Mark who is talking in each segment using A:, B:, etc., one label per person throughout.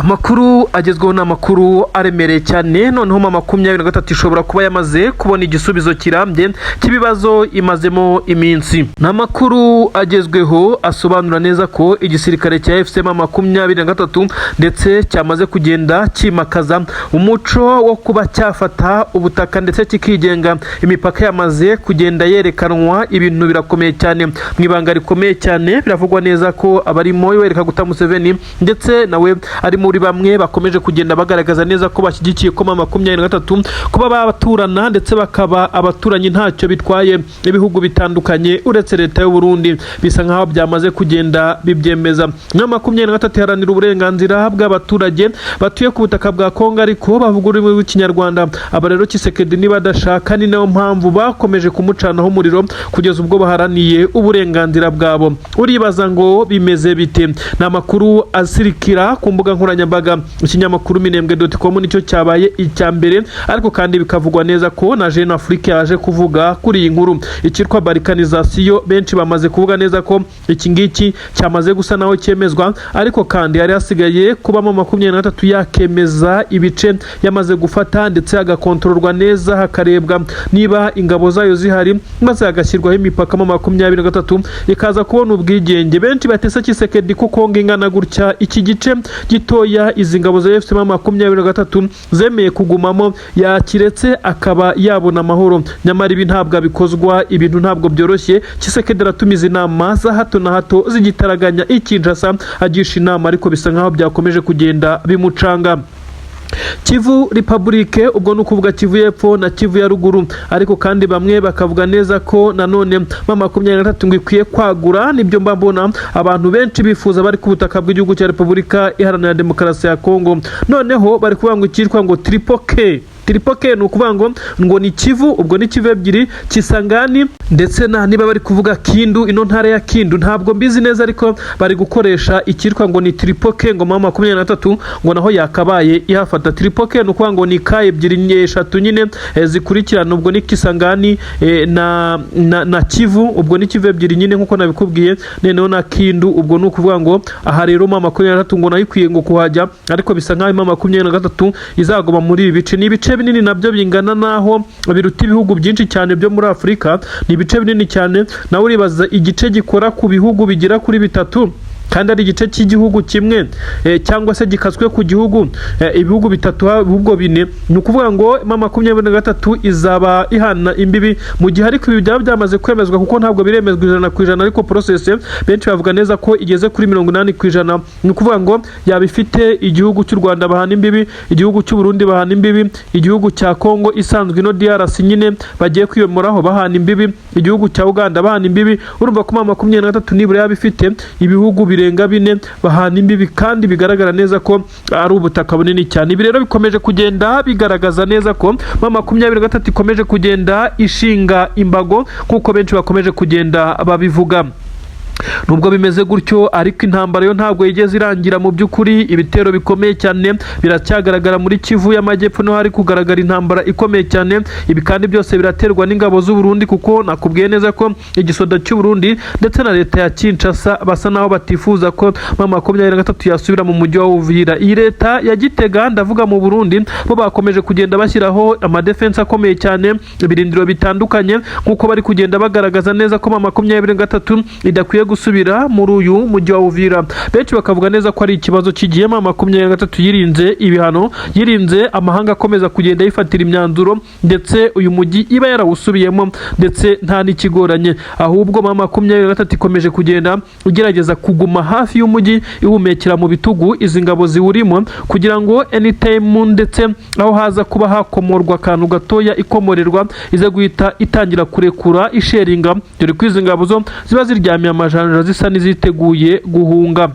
A: Amakuru agezweho n'amakuru aremereye cyane. Noneho mama 23 ishobora kuba yamaze kubona igisubizo kirambye cy'ibibazo imazemo iminsi. N'amakuru agezweho asobanura neza ko igisirikare cya FC mama 23 ndetse cyamaze kugenda kimakaza umuco wo kuba cyafata ubutaka ndetse kikigenga. Imipaka yamaze kugenda yerekanwa, ibintu birakomeye cyane, mwibanga rikomeye cyane. Biravugwa neza ko abarimo yereka guta Museveni ndetse nawe ari muri bamwe bakomeje kugenda bagaragaza neza ko bashyigikiye ko mama 23 kuba baturana ndetse bakaba abaturanyi ntacyo bitwaye ibihugu bitandukanye uretse leta y'u Burundi. Bisa nkaho byamaze kugenda bibyemeza. Mama 23 haranira uburenganzira bw'abaturage batuye ku butaka bwa Kongo ariko bavuga ururimi rw'ikinyarwanda. Aba rero Tshisekedi niba adashaka, ni nayo mpamvu bakomeje kumucanaho umuriro kugeza ubwo baharaniye uburenganzira bwabo. Uribaza ngo bimeze bite? Na makuru asirikira ku mbuga nkoranyambaga. Ikinyamakuru minembwe.com nicyo cyabaye icyambere, ariko kandi bikavugwa neza ko na Jeune Afrique yaje kuvuga kuri iyi nkuru. Ikitwa balkanization benshi bamaze kuvuga neza ko iki ngiki cyamaze gusa naho cyemezwa, ariko kandi hari hasigaye kuba mama 23 yakemeza ibice yamaze gufata ndetse agakontororwa neza, hakarebwa niba ingabo zayo zihari maze agashyirwaho imipaka mama 23 ikaza kubona ubwigenge. Benshi batesa Tshisekedi ko Kongo ingana gutya, iki gice gitoya izi ngabo za FC mama 23 zemeye kugumamo yakiretse akaba yabona amahoro. Nyamara ibi ntabwo bikozwa, ibintu ntabwo byoroshye. Tshisekedi aratumiza inama za hato na hato zigitaraganya ikinjasa agisha inama, ariko bisa nkaho byakomeje kugenda bimucanga. Kivu Republike ubwo nukuvuga Kivu y'epfo na Kivu ya ruguru, ariko kandi bamwe bakavuga neza ko nanone mama 23 ngikwiye kwagura. Nibyo mbabona abantu benshi bifuza bari ku butaka bw'igihugu cya Repubulika Iharanira Demokarasi ya Kongo. Noneho bari kuvuga ngo cyitwa ngo Tripoke ni ukuvuga ngo ni Kivu, ubwo ni Kivu ebyiri, Kisangani ndetse na niba bari kuvuga Kindu, ino ntara ya Kindu ntabwo mbizi neza, ariko bari gukoresha ikitwa ngo ni Tripoke ngo mama 23 ngo naho yakabaye ihafata. Tripoke ni ukuvuga ngo ni ka ebyiri eshatu nyine zikurikirana, ubwo ni Kisangani na Kivu, ubwo ni Kivu ebyiri nyine nkuko nabikubwiye. Noneho na Kindu ubwo ni ukuvuga ngo aha rero mama 23 ngo nayikwiye ngo kuhajya, ariko bisa nkaho mama 23 izagoma muri ibi bice. Ni ibice binini nabyo bingana naho biruta ibihugu byinshi cyane byo muri Afrika, ni ibice binini cyane. Nawe uribaza igice gikora ku bihugu bigira kuri bitatu kandi ari igice cy'igihugu kimwe, cyangwa se gikaswe ku gihugu ibihugu bitatu ahubwo bine. Ni ukuvuga ngo mama 23 izaba ihana imbibi mu gihe ariko ibi byaba byamaze kwemezwa, kuko ntabwo biremezwa 100%, ariko process benshi bavuga neza ko igeze kuri 80%. Ni ukuvuga ngo yaba ifite igihugu cy'u Rwanda bahana imbibi, igihugu cy'u Burundi bahana imbibi, igihugu cya Kongo isanzwe no DRC nyine bagiye kwiyomoraho bahana imbibi, igihugu cya Uganda bahana imbibi. Urumva ko mama 23 nibura yaba ifite ibihugu birenga bine bahana imbibi, kandi bigaragara neza ko ari ubutaka bunini cyane. Ibi rero bikomeje kugenda bigaragaza neza ko mama 23 ikomeje kugenda ishinga imbago kuko benshi bakomeje kugenda babivuga. Nubwo bimeze gutyo, ariko intambara yo ntabwo yigeze irangira mu by'ukuri. Ibitero bikomeye cyane biracyagaragara muri Kivu y'amajyepfo, no hari kugaragara intambara ikomeye cyane. Ibi kandi byose biraterwa n'ingabo z'u Burundi, kuko nakubwiye neza ko igisoda cy'u Burundi ndetse na leta ya Kinshasa basa naho batifuza ko mama 23 yasubira mu mujyi wa Uvira. Iyi leta ya Gitega ndavuga mu Burundi bo bakomeje kugenda bashyiraho amadefense akomeye cyane, ibirindiro bitandukanye, nkuko bari kugenda bagaragaza neza ko mama 23 idakwiye gusubira muri uyu mujyi wa Uvira. Benshi bakavuga neza ko ari ikibazo kigiye mama 23 yirinze ibihano, yirinze amahanga akomeza kugenda yifatira imyanzuro, ndetse uyu mujyi iba yarawusubiyemo ndetse nta nikigoranye. Ahubwo mama 23 ikomeje kugenda ugerageza kuguma hafi y'umujyi, ihumekera mu bitugu izi ngabo ziwurimo, kugira ngo anytime ndetse aho haza kuba hakomorwa akantu gatoya ikomorerwa ize guhita itangira kurekura isheringa, dore ko izi ngabo zo ziba ziryamiye amajanja zisa n'iziteguye guhunga.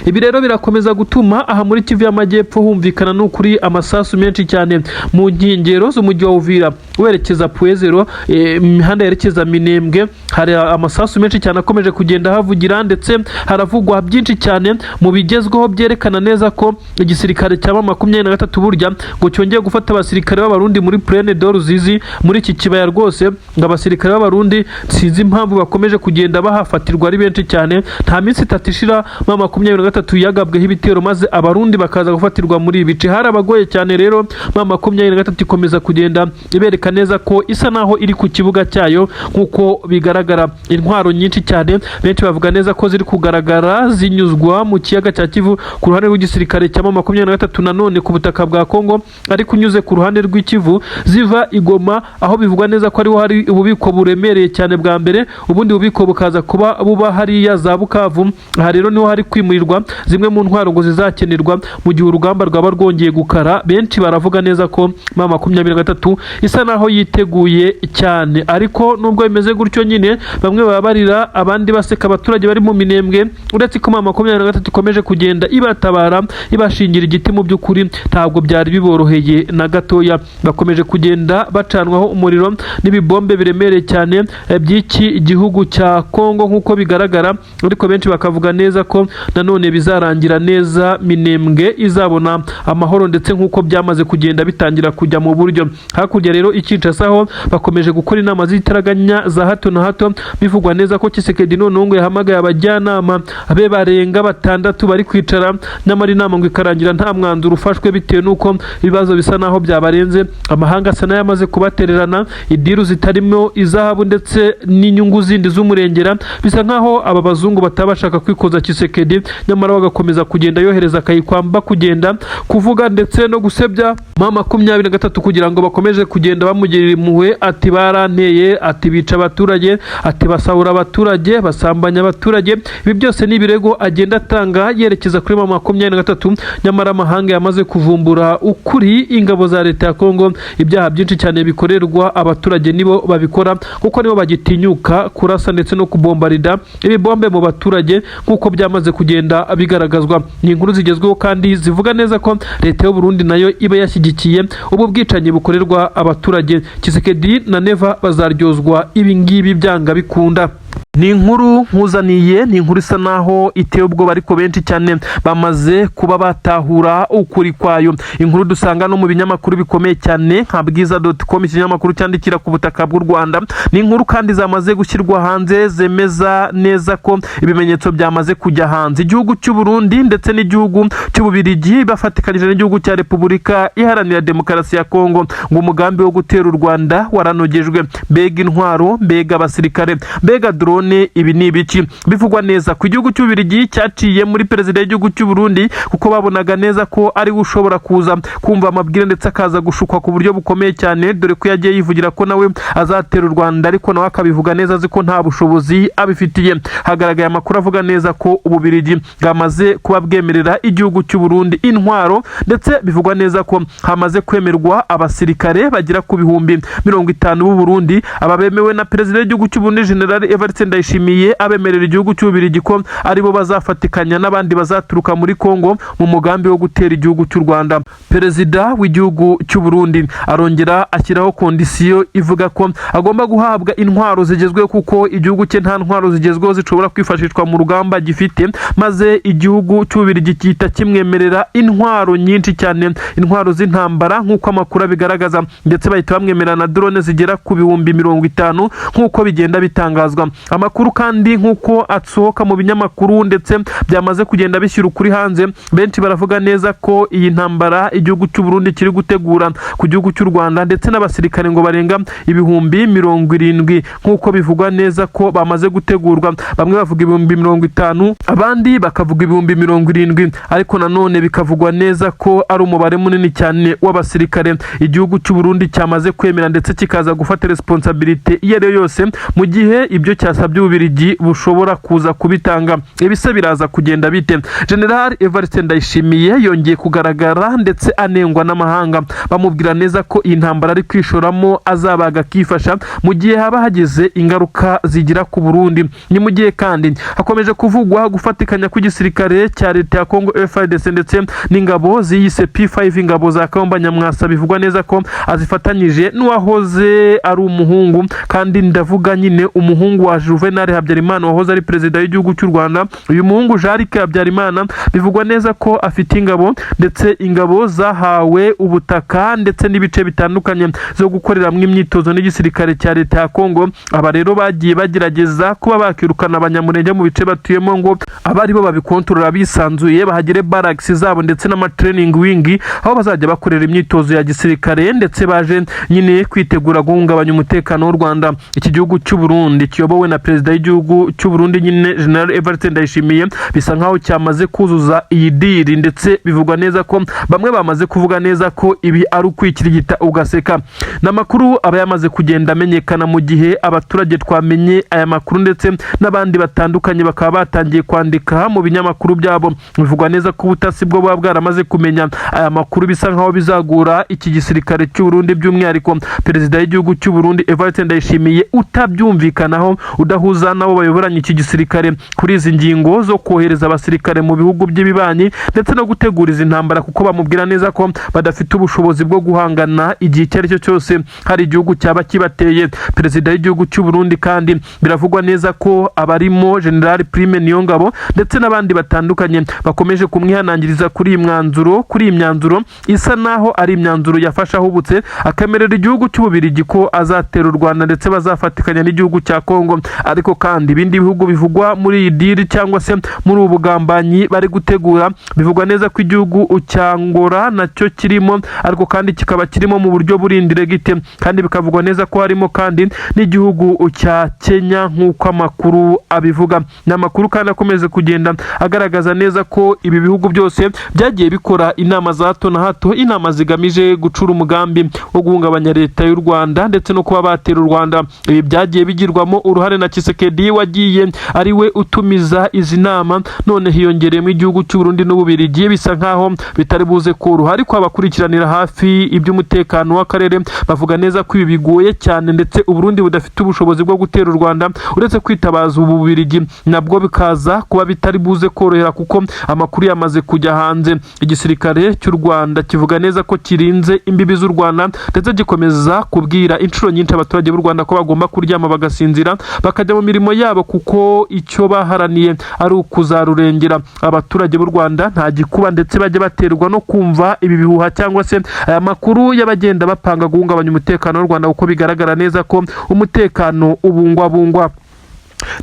A: Ibi rero birakomeza gutuma aha muri Kivu y'amajyepfo humvikana n'ukuri amasasu menshi cyane mu nkengero z'umujyi wa Uvira werekeza Puezero, imihanda yerekeza Minembwe. Hari amasasu menshi cyane akomeje kugenda havugira, ndetse haravugwa byinshi cyane mu bigezweho byerekana neza ko igisirikare cya mama 23 burya ngo cyongeye gufata abasirikare b'abarundi muri Plaine de Ruzizi, muri iki kibaya rwose. Ngo abasirikare b'abarundi sinzi impamvu bakomeje kugenda bahafatirwa ari benshi cyane. Nta minsi 3 ishira mama 23 M23 yagabweho ibitero maze abarundi bakaza gufatirwa muri ibi bice. Harabagoye cyane rero M23 ikomeza kugenda ibereka neza ko isa naho iri ku kibuga cyayo nkuko bigaragara. Intwaro nyinshi cyane benshi bavuga neza ko ziri kugaragara zinyuzwa mu kiyaga cya Kivu ku ruhande rw'igisirikare cya M23 nanone ku butaka bwa Kongo, ari kunyuze ku ruhande rw'ikivu ziva Igoma, aho bivugwa neza ko ariho hari ububiko buremereye cyane bwa mbere, ubundi bubiko bukaza kuba buba hariya za Bukavu. Aha rero niho hari kwimurirwa zimwe mu ntwaro ngo zizakenerwa mu gihe urugamba rwaba rwongeye gukara. Benshi baravuga neza ko M23 isa naho yiteguye cyane, ariko nubwo bimeze gutyo nyine bamwe baba barira abandi baseka abaturage bari mu minembwe, uretse ko M23 ikomeje kugenda ibatabara ibashingira igiti. Mu by'ukuri ntabwo byari biboroheye na gatoya, bakomeje kugenda bacanwaho umuriro n'ibibombe biremereye cyane by'iki gihugu cya Kongo nkuko bigaragara, ariko benshi bakavuga neza ko nanone bizarangira neza Minembwe izabona amahoro ndetse nkuko byamaze kugenda bitangira kujya mu buryo. Hakurya rero ikicasaho bakomeje gukora inama z'itaraganya za hato na hato, bivugwa neza ko Tshisekedi noneho ngo yahamagaye abajyanama abe barenga 6 bari kwicara, nyamara inama ngo ikarangira nta mwanzuro ufashwe bitewe nuko ibibazo bisa naho byabarenze. Amahanga asa n'ayamaze kubatererana, idiru zitarimo izahabu ndetse n'inyungu zindi z'umurengera, bisa nkaho aba bazungu batabashaka kwikoza Tshisekedi, nyamara bagakomeza kugenda yohereza akayikwamba kugenda kuvuga ndetse no gusebya M23 kugira ngo bakomeje kugenda bamugirira impuhwe, ati baranteye, ati bica abaturage, ati basahura abaturage, basambanya abaturage. Ibi byose ni ibirego agenda atanga yerekeza kuri M23, nyamara amahanga yamaze kuvumbura ukuri ingabo za leta ya Kongo ibyaha byinshi cyane bikorerwa abaturage nibo babikora, kuko nibo bagitinyuka kurasa ndetse no kubombarida ibibombe mu baturage nkuko byamaze kugenda bigaragazwa. Ni inkuru zigezweho kandi zivuga neza ko leta y'u Burundi nayo iba yashyigikiye ubu bwicanyi bukorerwa abaturage. Tshisekedi na Neva bazaryozwa ibi ngibi byanga bikunda. Ni inkuru nkuzaniye, ni inkuru isa naho iteye ubwoba, ariko benshi cyane bamaze kuba batahura ukuri kwayo. Inkuru dusanga no mu binyamakuru bikomeye cyane nka bwiza.com, ikinyamakuru cyandikira ku butaka bw'u Rwanda. Ni inkuru kandi zamaze gushyirwa hanze zemeza neza ko ibimenyetso byamaze kujya hanze. Igihugu cy'u Burundi ndetse n'igihugu cy'u Bubiligi bafatikanije n'igihugu cya Repubulika Iharanira Demokarasi ya Kongo ngo umugambi wo gutera u Rwanda waranogejwe. Mbega intwaro, mbega abasirikare, mbega drone. Ibi ni ibiki? Bivugwa neza ku igihugu cy'u Bubiligi cyaciye muri perezida w'igihugu cy'u Burundi, kuko babonaga neza ko ari ushobora kuza kumva amabwire ndetse akaza gushukwa ku buryo bukomeye cyane, dore ko yagiye yivugira ko nawe azatera u Rwanda, ariko nawe akabivuga neza azi ko nta bushobozi abifitiye. Hagaragaye amakuru avuga neza ko Ububiligi bwamaze kuba bwemerera igihugu cy'u Burundi intwaro, ndetse bivugwa neza ko hamaze kwemerwa abasirikare bagera ku bihumbi 50 b'u Burundi, aba bemewe na perezida w'igihugu cy'u Burundi General Evariste Ndayishimiye, abemerera igihugu cy'u Bubiligi ko aribo bazafatikanya n'abandi bazaturuka muri Kongo mu mugambi wo gutera igihugu cy'u Rwanda. Perezida w'igihugu cy'u Burundi arongera ashyiraho kondisiyo ivuga ko agomba guhabwa intwaro zigezweho, kuko igihugu cye nta ntwaro zigezweho zishobora kwifashishwa mu rugamba gifite, maze igihugu cy'u Bubiligi cyita kimwemerera intwaro nyinshi cyane, intwaro z'intambara nk'uko amakuru abigaragaza, ndetse bahita bamwemerera na drone zigera ku bihumbi 50 nk'uko bigenda bitangazwa. Amakuru kandi nk'uko atsohoka mu binyamakuru ndetse byamaze kugenda bishyira ukuri hanze, benshi baravuga neza ko iyi ntambara igihugu cy'u Burundi kiri gutegura ku gihugu cy'u Rwanda, ndetse n'abasirikare ngo barenga ibihumbi 70 nk'uko bivugwa neza ko bamaze gutegurwa. Bamwe bavuga ibihumbi 50, abandi bakavuga ibihumbi 70, ariko nanone bikavugwa neza ko ari umubare munini cyane w'abasirikare igihugu cy'u Burundi cyamaze kwemera, ndetse kikaza gufata responsibility iyo ari yo yose mu gihe ibyo cyasabye Ububiligi bushobora kuza kubitanga. Ibise biraza kugenda bite? General Evariste Ndayishimiye yongeye kugaragara ndetse anengwa n'amahanga, bamubwira neza ko iyi ntambara ari kwishoramo azabaga kifasha mu gihe haba hagize ingaruka zigira ku Burundi. Ni mu gihe kandi hakomeje kuvugwa gufatikanya kw'igisirikare cya leta ya Kongo FARDC ndetse n'ingabo ziyise P5, ingabo za Kayumba Nyamwasa, bivugwa neza ko azifatanyije n'uwahoze ari umuhungu, kandi ndavuga nyine umuhungu wa Juvenal Habyarimana wahoze ari perezida w'igihugu cy'u Rwanda. Uyu muhungu Jarike Habyarimana bivugwa neza ko afite ingabo, ndetse ingabo zahawe ubutaka ndetse n'ibice bitandukanye zo gukoreramo imyitozo n'igisirikare cya leta ya Kongo. Aba rero bagiye bagerageza kuba bakirukana abanyamurenge mu bice batuyemo ngo abari bo babikontorora bisanzuye, bahagire barracks zabo ndetse n'amatraining wing aho bazajya bakorera imyitozo ya gisirikare, ndetse baje nyine kwitegura guhungabanya umutekano w'u Rwanda. Iki gihugu cy'u Burundi kiyobowe na perezida w'igihugu cy'u Burundi nyine General Evariste Ndayishimiye bisa nkaho cyamaze kuzuza iyi diri, ndetse bivugwa neza ko bamwe bamaze kuvuga neza ko ibi ari ukwikirigita ugaseka. N'amakuru aba yamaze kugenda amenyekana mu gihe abaturage twamenye aya makuru, ndetse n'abandi batandukanye bakaba batangiye kwandika mu binyamakuru byabo. Bivugwa neza ko ubutasi bwo buba bwaramaze kumenya aya makuru, bisa nkaho bizagura iki gisirikare cy'u Burundi, by'umwihariko perezida w'igihugu cy'u Burundi Evariste Ndayishimiye utabyumvikanaho, udahuza nabo bayoboranye iki gisirikare kuri izi ngingo zo kohereza abasirikare mu bihugu by'ibibanyi ndetse no gutegura izi ntambara, kuko bamubwira neza ko badafite ubushobozi bwo guhangana igihe icyo ari cyo cyose hari igihugu cyaba kibateye. Perezida w'igihugu cy'u Burundi kandi biravugwa neza ko abarimo General Prime Niyongabo ndetse n'abandi batandukanye bakomeje kumwihanangiriza kuri iyi myanzuro isa naho ari imyanzuro yafashe ahubutse, akemerera igihugu cy'Ububirigi ko azatera u Rwanda ndetse bazafatikanya n'igihugu cya Kongo. Ariko kandi ibindi bihugu bivugwa muri iyi diri cyangwa se muri ubu bugambanyi bari gutegura, bivugwa neza ko igihugu cya Angola nacyo kirimo, ariko kandi kikaba kirimo mu buryo burindire gite, kandi bikavugwa neza ko harimo kandi n'igihugu cya Kenya nk'uko amakuru abivuga. N'amakuru kandi akomeze kugenda agaragaza neza ko ibi bihugu byose byagiye bikora inama za hato na hato, inama zigamije gucura umugambi wo guhungabanya leta y'u Rwanda ndetse no kuba batera u Rwanda. Ibi byagiye bigirwamo uruhare na Tshisekedi wagiye ari we utumiza izi nama, none hiyongereyemo igihugu cy'u Burundi n'Ububirigi, bisa nkaho bitari buze koroha. Ariko abakurikiranira hafi iby'umutekano w'akarere bavuga neza ko ibi bigoye cyane, ndetse u Burundi budafite ubushobozi bwo gutera u Rwanda uretse kwitabaza Ububirigi, nabwo bikaza kuba bitari buze korohera kuko amakuru yamaze kujya hanze. Igisirikare cy'u Rwanda kivuga neza ko kirinze imbibi z'u Rwanda, ndetse gikomeza kubwira inshuro nyinshi abaturage b'u Rwanda ko bagomba kuryama bagasinzira bakajya mu mirimo yabo, kuko icyo baharaniye ari ukuzarurengera. Abaturage b'u Rwanda nta gikuba ndetse bajya baterwa no kumva ibi bihuha cyangwa se aya makuru y'abagenda bapanga guhungabanya umutekano w'u Rwanda, kuko bigaragara neza ko umutekano ubungwabungwa.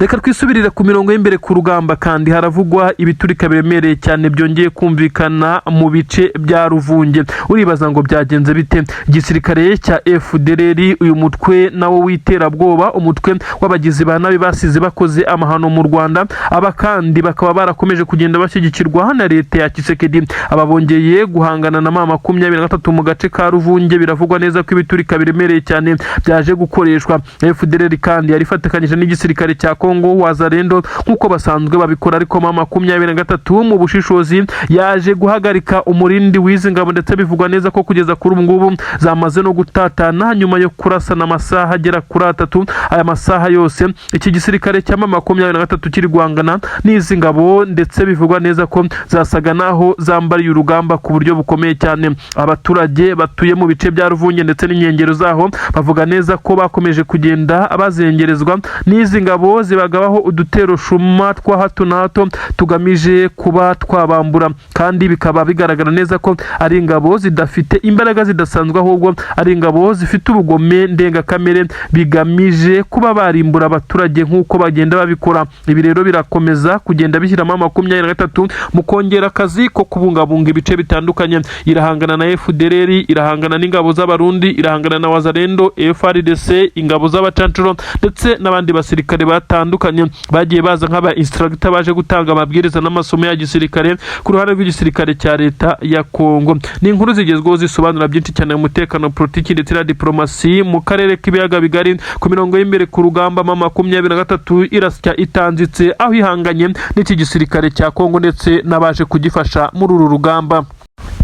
A: Reka twisubirire ku mirongo y'imbere ku rugamba, kandi haravugwa ibiturika biremereye cyane byongeye kumvikana mu bice bya Ruvunge. Uribaza ngo byagenze bite? Igisirikare cya FDLR, uyu mutwe nawo witerabwoba, umutwe w'abagizi ba nabi basize bakoze amahano mu Rwanda, aba kandi bakaba barakomeje kugenda bashyigikirwa na leta ya Tshisekedi. Aba bongeye guhangana na mama 23 mu gace ka Ruvunge. Biravugwa neza ko ibiturika biremereye cyane byaje gukoreshwa. FDLR kandi yari ifatikanyije n'igisirikare cya Kongo Wazalendo nk'uko basanzwe babikora, ariko mama 23 mu bushishozi yaje guhagarika umurindi w'izi ngabo, ndetse bivugwa neza ko kugeza kuri ubu ngubu zamaze no gutatana nyuma yo kurasana amasaha agera kuri 3. Aya masaha yose iki gisirikare cya mama 23 kiri guhangana n'izi ngabo, ndetse bivugwa neza ko zasaga naho zambariye urugamba ku buryo bukomeye cyane. Abaturage batuye mu bice bya Ruvunge ndetse n'inkengero zaho bavuga neza ko bakomeje kugenda abazengerezwa n'izi ngabo zibagabaho udutero shuma twa hato na hato tugamije kuba twabambura, kandi bikaba bigaragara neza ko ari ingabo zidafite imbaraga zidasanzwe, ahubwo ari ingabo zifite ubugome ndengakamere bigamije kuba barimbura abaturage nk'uko bagenda babikora. Ibi rero birakomeza kugenda bishyiramo 23 mu kongera akazi ko kubungabunga ibice bitandukanye. Irahangana na FDLR, irahangana n'ingabo z'abarundi, irahangana na Wazalendo, FARDC, ingabo z'abacancuro ndetse n'abandi basirikare batandukanye bagiye baza nk'aba instructor baje gutanga amabwiriza n'amasomo ya gisirikare ku ruhande rw'igisirikare cya leta ya Kongo. Ni inkuru zigezweho zisobanura byinshi cyane mu mutekano, politiki ndetse na diplomasi mu karere k'ibiyaga bigari. Ku mirongo y'imbere ku rugamba mama 23 irasya itanzitse aho ihanganye n'iki gisirikare cya Kongo ndetse n'abaje kugifasha muri uru rugamba.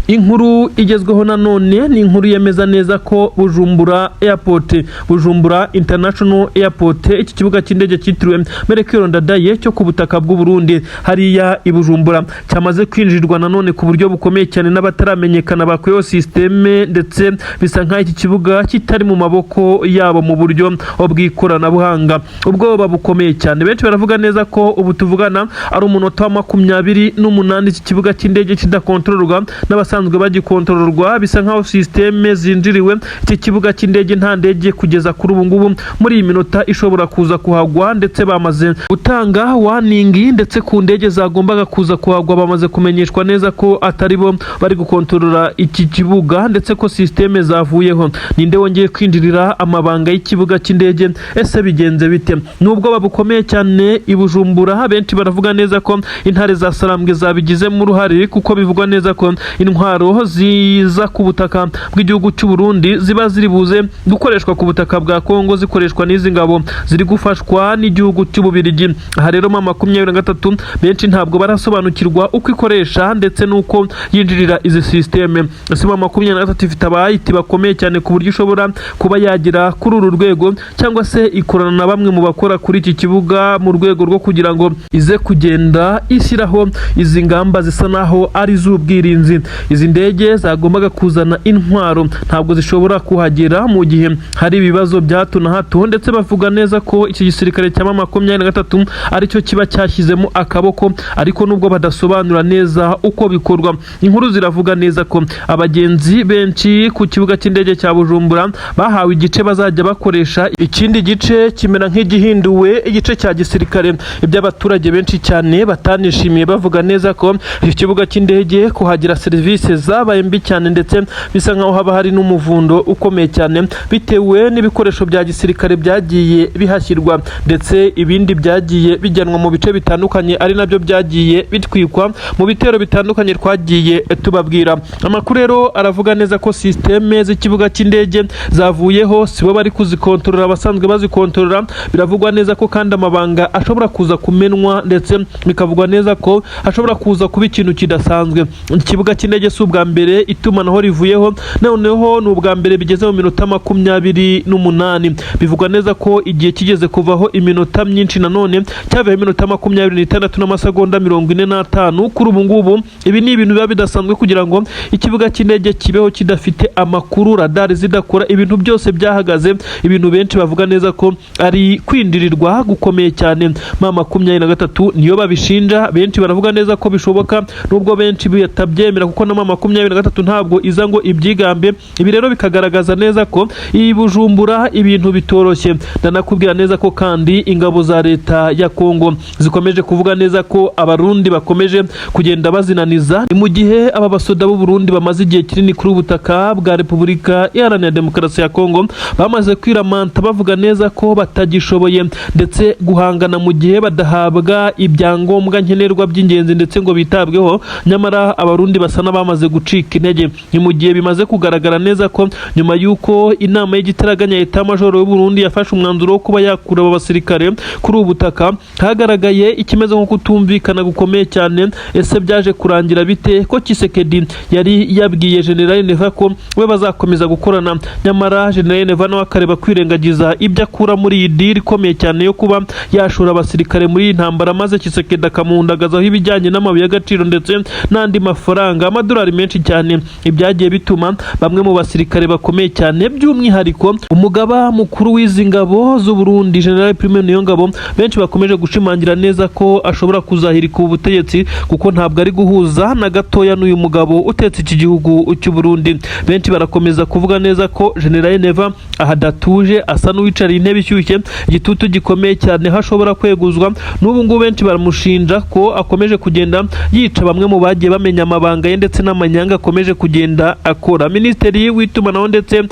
A: Inkuru igezweho nanone ni inkuru yemeza neza ko Bujumbura Airport, Bujumbura International Airport, iki kibuga cy'indege cyitiriwe Melchior Ndadaye cyo ku butaka bw'u Burundi hariya i Bujumbura cyamaze kwinjirwa nanone ku buryo bukomeye cyane n'abataramenyekana bakuyeho systeme, ndetse bisa nk'aho iki kibuga kitari mu maboko yabo mu buryo bw'ikoranabuhanga. Ubwoba bukomeye cyane, benshi baravuga neza ko ubu tuvugana ari umunota wa 28 iki kibuga cy'indege kidakontororwa n'abasanzwe bagikontororwa. Bisa nk'aho systeme zinjiriwe iki kibuga cy'indege nta ndege kugeza kuri ubu ngubu muri iyi minota ishobora kuza kuhagwa, ndetse bamaze gutanga warning, ndetse ku ndege zagombaga kuza kuhagwa bamaze kumenyeshwa neza ko atari bo bari gukontorora iki kibuga, ndetse ko systeme zavuyeho. Ninde wongeye kwinjirira amabanga y'ikibuga cy'indege? Ese bigenze bite? Nubwo babukomeye cyane i Bujumbura, benshi baravuga neza ko intare za Sarambwe zabigizemo uruhare, kuko bivugwa neza ko intwaro ziza ku butaka bw'igihugu cy'u Burundi ziba ziri buze gukoreshwa ku butaka bwa Kongo, zikoreshwa n'izi ngabo ziri gufashwa n'igihugu cy'u Bubiligi. Aha rero mama 23 benshi ntabwo barasobanukirwa uko ikoresha ndetse nuko yinjirira izi systeme. Ese mama 23 ifite abayiti bakomeye cyane ku buryo ishobora kuba yagira kuri uru rwego, cyangwa se ikorana na bamwe mu bakora kuri iki kibuga mu rwego rwo kugira ngo ize kugenda ishyiraho izi ngamba zisa naho ari z'ubwirinzi. Izi ndege zagombaga kuzana intwaro ntabwo zishobora kuhagera mu gihe hari ibibazo bya hato na hato, ndetse bavuga neza ko iki gisirikare cya mama 23 aricyo kiba cyashyizemo akaboko, ariko nubwo badasobanura neza uko bikorwa. Inkuru ziravuga neza ko abagenzi benshi ku kibuga cy'indege cya Bujumbura bahawe igice bazajya bakoresha, ikindi gice kimera nk'igihinduwe igice cya gisirikare. Iby'abaturage benshi cyane batanishimiye, bavuga neza ko iki kibuga cy'indege kuhagira serivisi zabaye mbi cyane, ndetse bisa nkaho haba hari n'umuvundo ukomeye cyane bitewe n'ibikoresho bya gisirikare byagiye bihashyirwa, ndetse ibindi byagiye bijyanwa mu bice bitandukanye, ari nabyo byagiye bitwikwa mu bitero bitandukanye twagiye tubabwira. Amakuru rero aravuga neza ko systeme z'ikibuga cy'indege zavuyeho, sibo bari kuzikontorora, abasanzwe bazikontorora. Biravugwa neza ko kandi amabanga ashobora kuza kumenwa, ndetse bikavugwa neza ko ashobora kuza kuba ikintu kidasanzwe. Ikibuga cy'indege si ubwa mbere itumanaho rivuyeho, noneho ni ubwa mbere bigeze mu minota 28. Bivugwa neza ko igihe kigeze kuvaho iminota myinshi, nanone cyaveho iminota 26 n'amasegonda 45. Kuri ubu ngubu ibi ni ibintu biba bidasanzwe kugira ngo ikibuga cy'indege kibeho kidafite amakuru, radari zidakora, ibintu byose byahagaze. Ibintu benshi bavuga neza ko ari kwindirirwa gukomeye cyane. mama 23 niyo babishinja, benshi baravuga neza ko bishoboka, nubwo benshi batabyemera, kuko na mama 23 ntabwo iza ngo ibyigambe. Ibi rero bikagaragaza neza ko i Bujumbura ibintu bitoroshye. Ndanakubwira neza ko kandi ingabo za leta ya Kongo zikomeje kuvuga neza ko abarundi bakomeje kugenda bazinaniza, mu gihe aba basoda b'u Burundi bamaze igihe kinini kuri ubutaka bwa Repubulika Iharanira Demokarasi ya Kongo bamaze kwiramanta, bavuga neza ko batagishoboye ndetse guhangana mu gihe badahabwa ibyangombwa nkenerwa by'ingenzi ndetse ngo bitabweho. Nyamara abarundi basa n'abamaze gucika intege, ni mu gihe bimaze kugaragara neza ko nyuma y'uko inama y'igitaraganya leta majoro y'u Burundi yafashe umwanzuro wo kuba yakura aba basirikare kuri ubu butaka, hagaragaye ikimeze nko kutumvikana gukomeye cyane. Ese byaje kurangira bite ko Tshisekedi yari yabwiye General Neva ko we bazakomeza gukorana, nyamara General Neva nawe akareba kwirengagiza ibyo akura muri iyi deal ikomeye cyane yo kuba yashora abasirikare muri iyi ntambara, maze Tshisekedi akamuhundagazaho ibijyanye n'amabuye y'agaciro ndetse n'andi mafaranga amadolari menshi cyane. Ibyagiye bituma bamwe mu basirikare bakomeye cyane, by'umwihariko umugaba mukuru w'izi ngabo z'u Burundi General Prime Niyongabo, benshi bakomeje gushimangira neza ko ashobora kuzahirika ubutegetsi, kuko ntabwo ari guhuza na gatoya n'uyu mugabo utetse iki gihugu cy'u Burundi. Benshi barakomeza kuvuga neza ko General Neva ahadatuje, asa n'uwicariye intebe ishyushye, igitutu gikomeye cyane hashobora kweguzwa. N'ubu ngubu benshi baramushinja ko akomeje kugenda yica bamwe mu bagiye bamenya amabanga ye ndetse n'amanyanga akomeje kugenda akora. Minisitiri w'itumanaho ndetse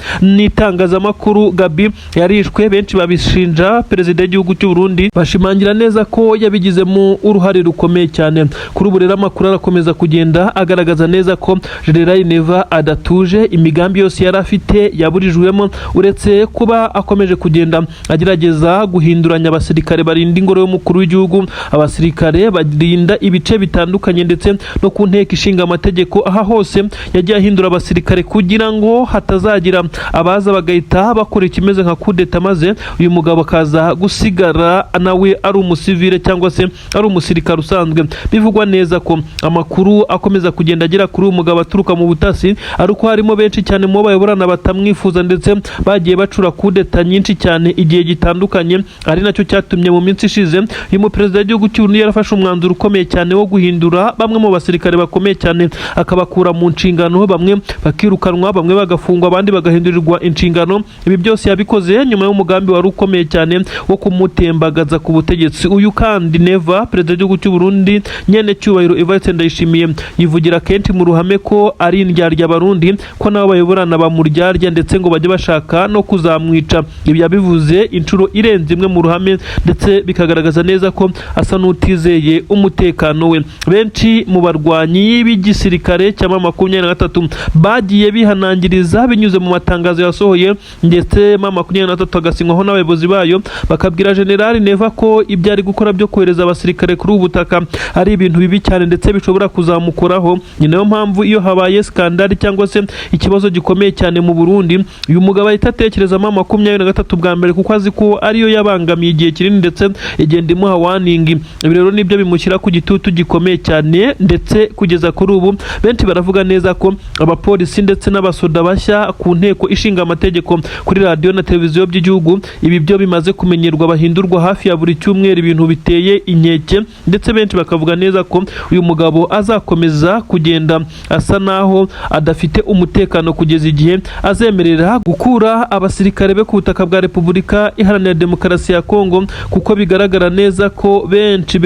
A: n'itangazamakuru Gabi yarishwe, benshi babishinja perezida w'igihugu cy'u Burundi, bashimangira neza ko yabigizemo uruhare rukomeye cyane. Kuri ubu rero amakuru arakomeza kugenda agaragaza neza ko General Neva adatuje, imigambi yose yari afite yaburijwemo, uretse kuba akomeje kugenda agerageza guhinduranya abasirikare barinda ingoro y'umukuru w'igihugu, abasirikare barinda ibice bitandukanye ndetse no ku nteko ishinga amategeko aha hose yagiye ahindura abasirikare kugira ngo hatazagira abaza bagahita bakora ikimeze nka kudeta maze uyu mugabo akaza gusigara nawe ari umusivile cyangwa se ari umusirikare usanzwe. Bivugwa neza ko amakuru akomeza kugenda agera kuri uyu mugabo aturuka mu butasi ariko harimo benshi cyane mu bayoborana batamwifuza ndetse bagiye bacura kudeta nyinshi cyane igihe gitandukanye, ari nacyo cyatumye mu minsi ishize uyu muperezida w'igihugu cy'u Burundi yarafashe umwanzuro ukomeye cyane wo guhindura bamwe mu basirikare bakomeye cyane akabakura mu nshingano, bamwe bakirukanwa, bamwe bagafungwa, abandi bagahindurirwa inshingano. Ibi byose yabikoze nyuma y'umugambi wari ukomeye cyane wo kumutembagaza ku butegetsi. Uyu kandi Neva perezida w'igihugu cy'u Burundi nyene cyubahiro Evariste Ndayishimiye yivugira kenshi mu ruhame ko ari indyarya abarundi, ko nabo bayoborana bamuryarya ndetse ngo bajye bashaka no kuzamwica. Ibi yabivuze inshuro irenze imwe mu ruhame ndetse bikagaragaza neza ko asa n'utizeye umutekano we. Benshi mu barwanyi b'igisirikare cya 23 bagiye bihanangiriza binyuze mu matangazo yasohoye ndetse 23 agasinywaho n'abayobozi bayo bakabwira General Neva ko ibyo ari gukora byo kohereza abasirikare kuri ubutaka ari ibintu bibi cyane ndetse bishobora kuzamukoraho. Ni nayo mpamvu iyo habaye skandali cyangwa se ikibazo gikomeye cyane mu Burundi uyu mugabo ahita atekereza 23 bwa mbere kuko azi ko ariyo yabangamiye igihe kinini ndetse igenda imuha warning. Ibi rero nibyo bimushyira ku gitutu gikomeye cyane ndetse kugeza kuri ubu benshi baravuga neza ko abapolisi ndetse n'abasoda bashya ku nteko ishinga amategeko kuri radio na televiziyo by'igihugu ibi byo bimaze kumenyerwa bahindurwa hafi ya buri cyumweru, ibintu biteye inkeke ndetse benshi bakavuga neza ko uyu mugabo azakomeza kugenda asa naho adafite umutekano kugeza igihe azemerera gukura abasirikare be ku butaka bwa Repubulika Iharanira Demokarasi ya Kongo, kuko bigaragara neza ko benshi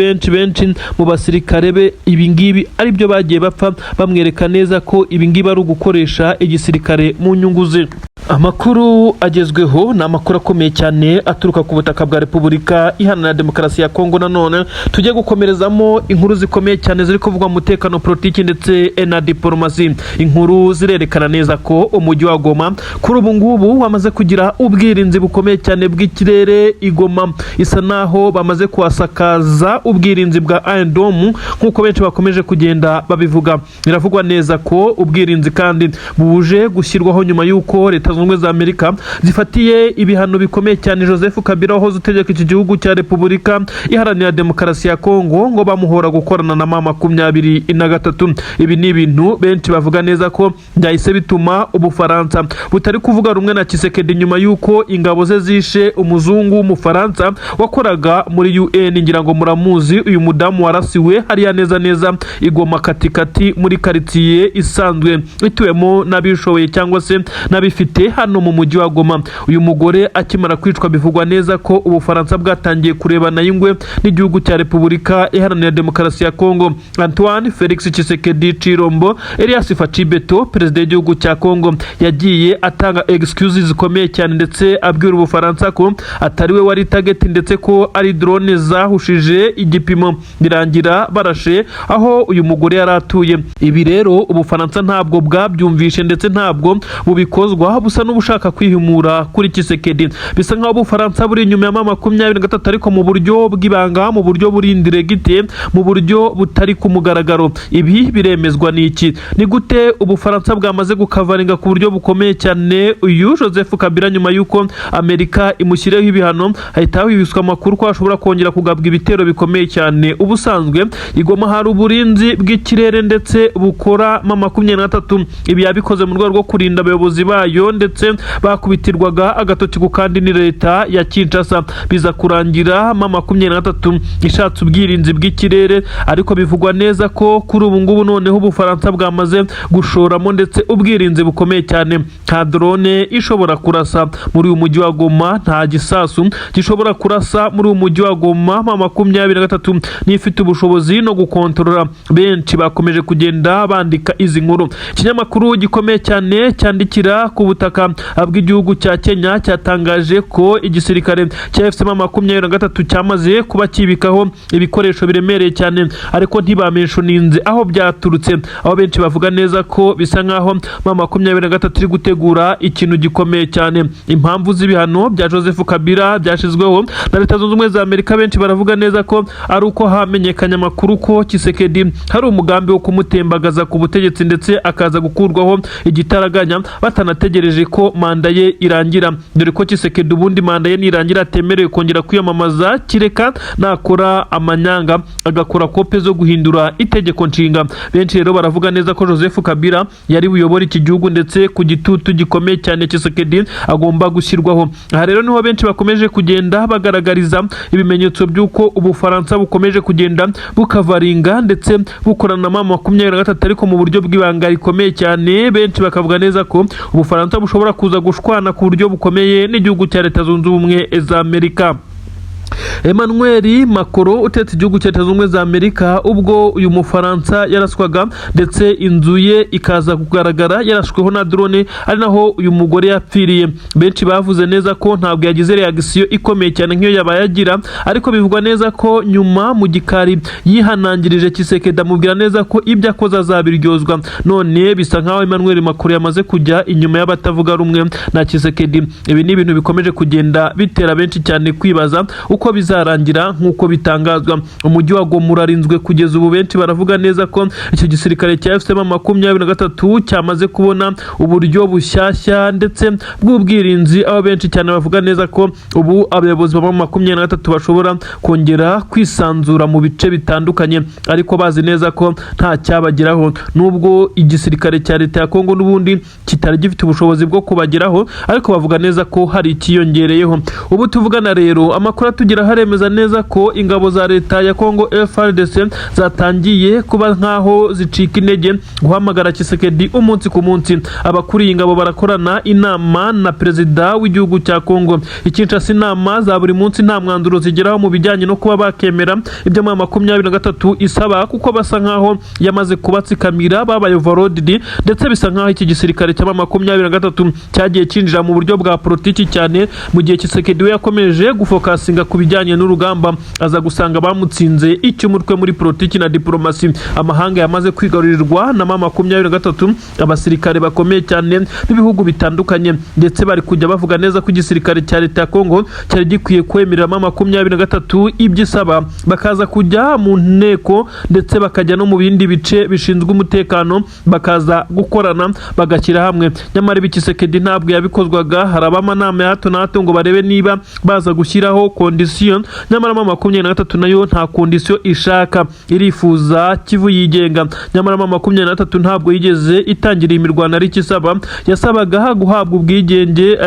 A: mu basirikare be ibi ngibi ari byo bagiye bapfa bamwereka neza ko ibi ngibi ari ugukoresha igisirikare mu nyungu ze. Amakuru agezweho ni amakuru akomeye cyane aturuka ku butaka bwa Repubulika Iharanira Demokarasi ya Kongo. Nanone tujye gukomerezamo inkuru zikomeye cyane ziri kuvugwa mu mutekano, politiki ndetse na diplomasi. Inkuru zirerekana neza ko umujyi wa Goma kuri ubu ngubu wamaze kugira ubwirinzi bukomeye cyane bw'ikirere. Igoma isa naho bamaze kuhasakaza ubwirinzi bwa Iron Dome nk'uko benshi bakomeje kugenda babivuga. Biravugwa neza ko ubwirinzi kandi buje gushyirwaho nyuma y'uko Leta Zunze Ubumwe za Amerika zifatiye ibihano bikomeye cyane Joseph Kabila wahoze utegeka iki gihugu cya Repubulika Iharanira Demokarasi ya Kongo ngo bamuhora gukorana na M23. Ibi ni ibintu benshi bavuga neza ko byahise bituma Ubufaransa butari kuvuga rumwe na Tshisekedi nyuma y'uko ingabo ze zishe umuzungu w'Umufaransa wakoraga muri UN. Ngira ngo muramuzi uyu mudamu warasiwe hariya neza Igoma katikati muri quartier isanzwe ituwemo n'abishoboye cyangwa se n'abifite hano mu mujyi wa Goma. Uyu mugore akimara kwicwa bivugwa neza ko Ubufaransa bwatangiye kurebana y'ingwe n'igihugu cya Repubulika Iharanira Demokarasi ya Kongo. Antoine Felix Tshisekedi Chilombo Elias Fachibeto perezida w'igihugu cya Kongo yagiye atanga excuses zikomeye cyane ndetse abwira Ubufaransa ko atari we wari target ndetse ko ari drone zahushije igipimo birangira barashe aho uyu mugore yari atuye. Ibi rero Ubufaransa ntabwo bwabyumvishe ndetse ntabwo bubikozwa, busa n'ubushaka kwihimura kuri Tshisekedi. Bisa nkaho Ubufaransa buri inyuma ya M23 ariko mu buryo bw'ibanga, mu buryo buri indiregite, mu buryo butari ku mugaragaro. Ibi biremezwa n'iki? Ni gute Ubufaransa bwamaze gukavaringa ku buryo bukomeye cyane uyu Joseph Kabila nyuma y'uko Amerika imushyireho ibihano, hahita hibiswa amakuru ko ashobora kongera kugabwa ibitero bikomeye cyane. Ubusanzwe Igoma hari uburinzi bw'ikirere ndetse bukora M23. Ibi yabikoze mu rwego rwo kurinda abayobozi bayo ndetse bakubitirwaga agatoki ku kandi ni leta ya Kinshasa. Biza kurangira M23 ishatse ubwirinzi bw'ikirere, ariko bivugwa neza ko kuri ubu ngubu noneho Ubufaransa bwamaze gushoramo ndetse ubwirinzi bukomeye cyane. Nta drone ishobora kurasa muri uyu mujyi wa Goma, nta gisasu gishobora kurasa muri uyu mujyi wa Goma. M23 nifite ubushobozi no gukontorora. Benshi bakomeje kugenda bandika izi nkuru. Ikinyamakuru gikomeye cyane cyandikira ku butaka butaka bw'igihugu cya Kenya cyatangaje ko igisirikare cya M23 cyamaze kuba kibikaho ibikoresho biremereye cyane, ariko ntibamenyesha aho byaturutse, aho benshi bavuga neza ko bisa nkaho M23 iri gutegura ikintu gikomeye cyane. Impamvu z'ibihano bya Joseph Kabila byashizweho na Leta Zunze Ubumwe za Amerika, benshi baravuga neza ko ari uko hamenyekanye amakuru ko Tshisekedi hari umugambi wo kumutembagaza ku butegetsi ndetse akaza gukurwaho igitaraganya batanategereje ko manda ye irangira, dore ko Tshisekedi ubundi manda ye nirangira atemerewe kongera kwiyamamaza kireka nakora amanyanga agakora kope zo guhindura itegeko nshinga. Benshi rero baravuga neza ko Joseph Kabila yari buyobora iki gihugu ndetse ku gitutu gikomeye cyane Tshisekedi agomba gushyirwaho. Aha rero niho benshi bakomeje kugenda bagaragariza ibimenyetso by'uko Ubufaransa bukomeje kugenda bukavaringa ndetse bukorana na M23 ariko mu buryo bw'ibanga rikomeye cyane. Benshi bakavuga neza ko Ubufaransa bushobora kuza gushwana ku buryo bukomeye n'igihugu cya Leta Zunze Ubumwe za Amerika. Emmanuel Macron utetse igihugu cya Leta Zunze Ubumwe za Amerika ubwo uyu Mufaransa yaraswaga ndetse inzu ye ikaza kugaragara yarashweho na drone, ari naho uyu mugore yapfiriye. Benshi bavuze neza ko ntabwo yagize reaction ikomeye cyane nk'iyo yabaye agira, ariko bivugwa neza ko nyuma mu gikari yihanangirije Tshisekedi amubwira neza ko ibyo akoze azabiryozwa. None bisa nkaho Emmanuel Macron yamaze kujya inyuma y'abatavuga rumwe na Tshisekedi. Ibi ni ibintu bikomeje kugenda bitera benshi cyane kwibaza uko bizarangira nk'uko bitangazwa. Umujyi wa Goma urarinzwe kugeza ubu, benshi baravuga neza ko icyo gisirikare cya M23 cyamaze kubona uburyo bushyashya ndetse bw'ubwirinzi, aho benshi cyane bavuga neza ko ubu abayobozi ba M23 bashobora kongera kwisanzura mu bice bitandukanye, ariko bazi neza ko nta cyabageraho, nubwo igisirikare cya leta ya Kongo n'ubundi kitari gifite ubushobozi bwo kubageraho, ariko bavuga neza ko hari ikiyongereyeho. Ubu tuvugana rero amakuru tugira haremeza neza ko ingabo za leta ya Kongo FARDC zatangiye kuba nkaho zicika intege guhamagara Tshisekedi umunsi ku munsi. Abakuriye ingabo barakorana inama na perezida w'igihugu cya Kongo Kinshasa. Inama za buri munsi nta mwanzuro zigeraho mu bijyanye no kuba bakemera ibyo M23 isaba, kuko basa nkaho yamaze kubatsikamira babaye overloaded, ndetse bisa nkaho iki gisirikare cya M23 cyagiye kinjira mu buryo bwa politiki cyane, mu gihe Tshisekedi we yakomeje gufokasinga ku bijyanye n'urugamba aza gusanga bamutsinze icy'umutwe muri politiki na diplomasi. Amahanga yamaze kwigarurirwa na M23, abasirikare bakomeye cyane b'ibihugu bitandukanye, ndetse bari kujya bavuga neza ko igisirikare cya leta ya Kongo cyari gikwiye kwemerera M23 ibyo isaba, bakaza kujya mu nteko ndetse bakajya no mu bindi bice bishinzwe umutekano, bakaza gukorana bagashyira hamwe. Nyamara Tshisekedi ntabwo yabikozwaga, haraba amanama ya hato na hato ngo barebe niba baza gushyiraho condition, nyamara M23 nayo nta condition ishaka, irifuza Kivu yigenga. Nyamara M23 ntabwo yigeze itangira imirwano ari kisaba, yasabaga guhabwa ubwigenge,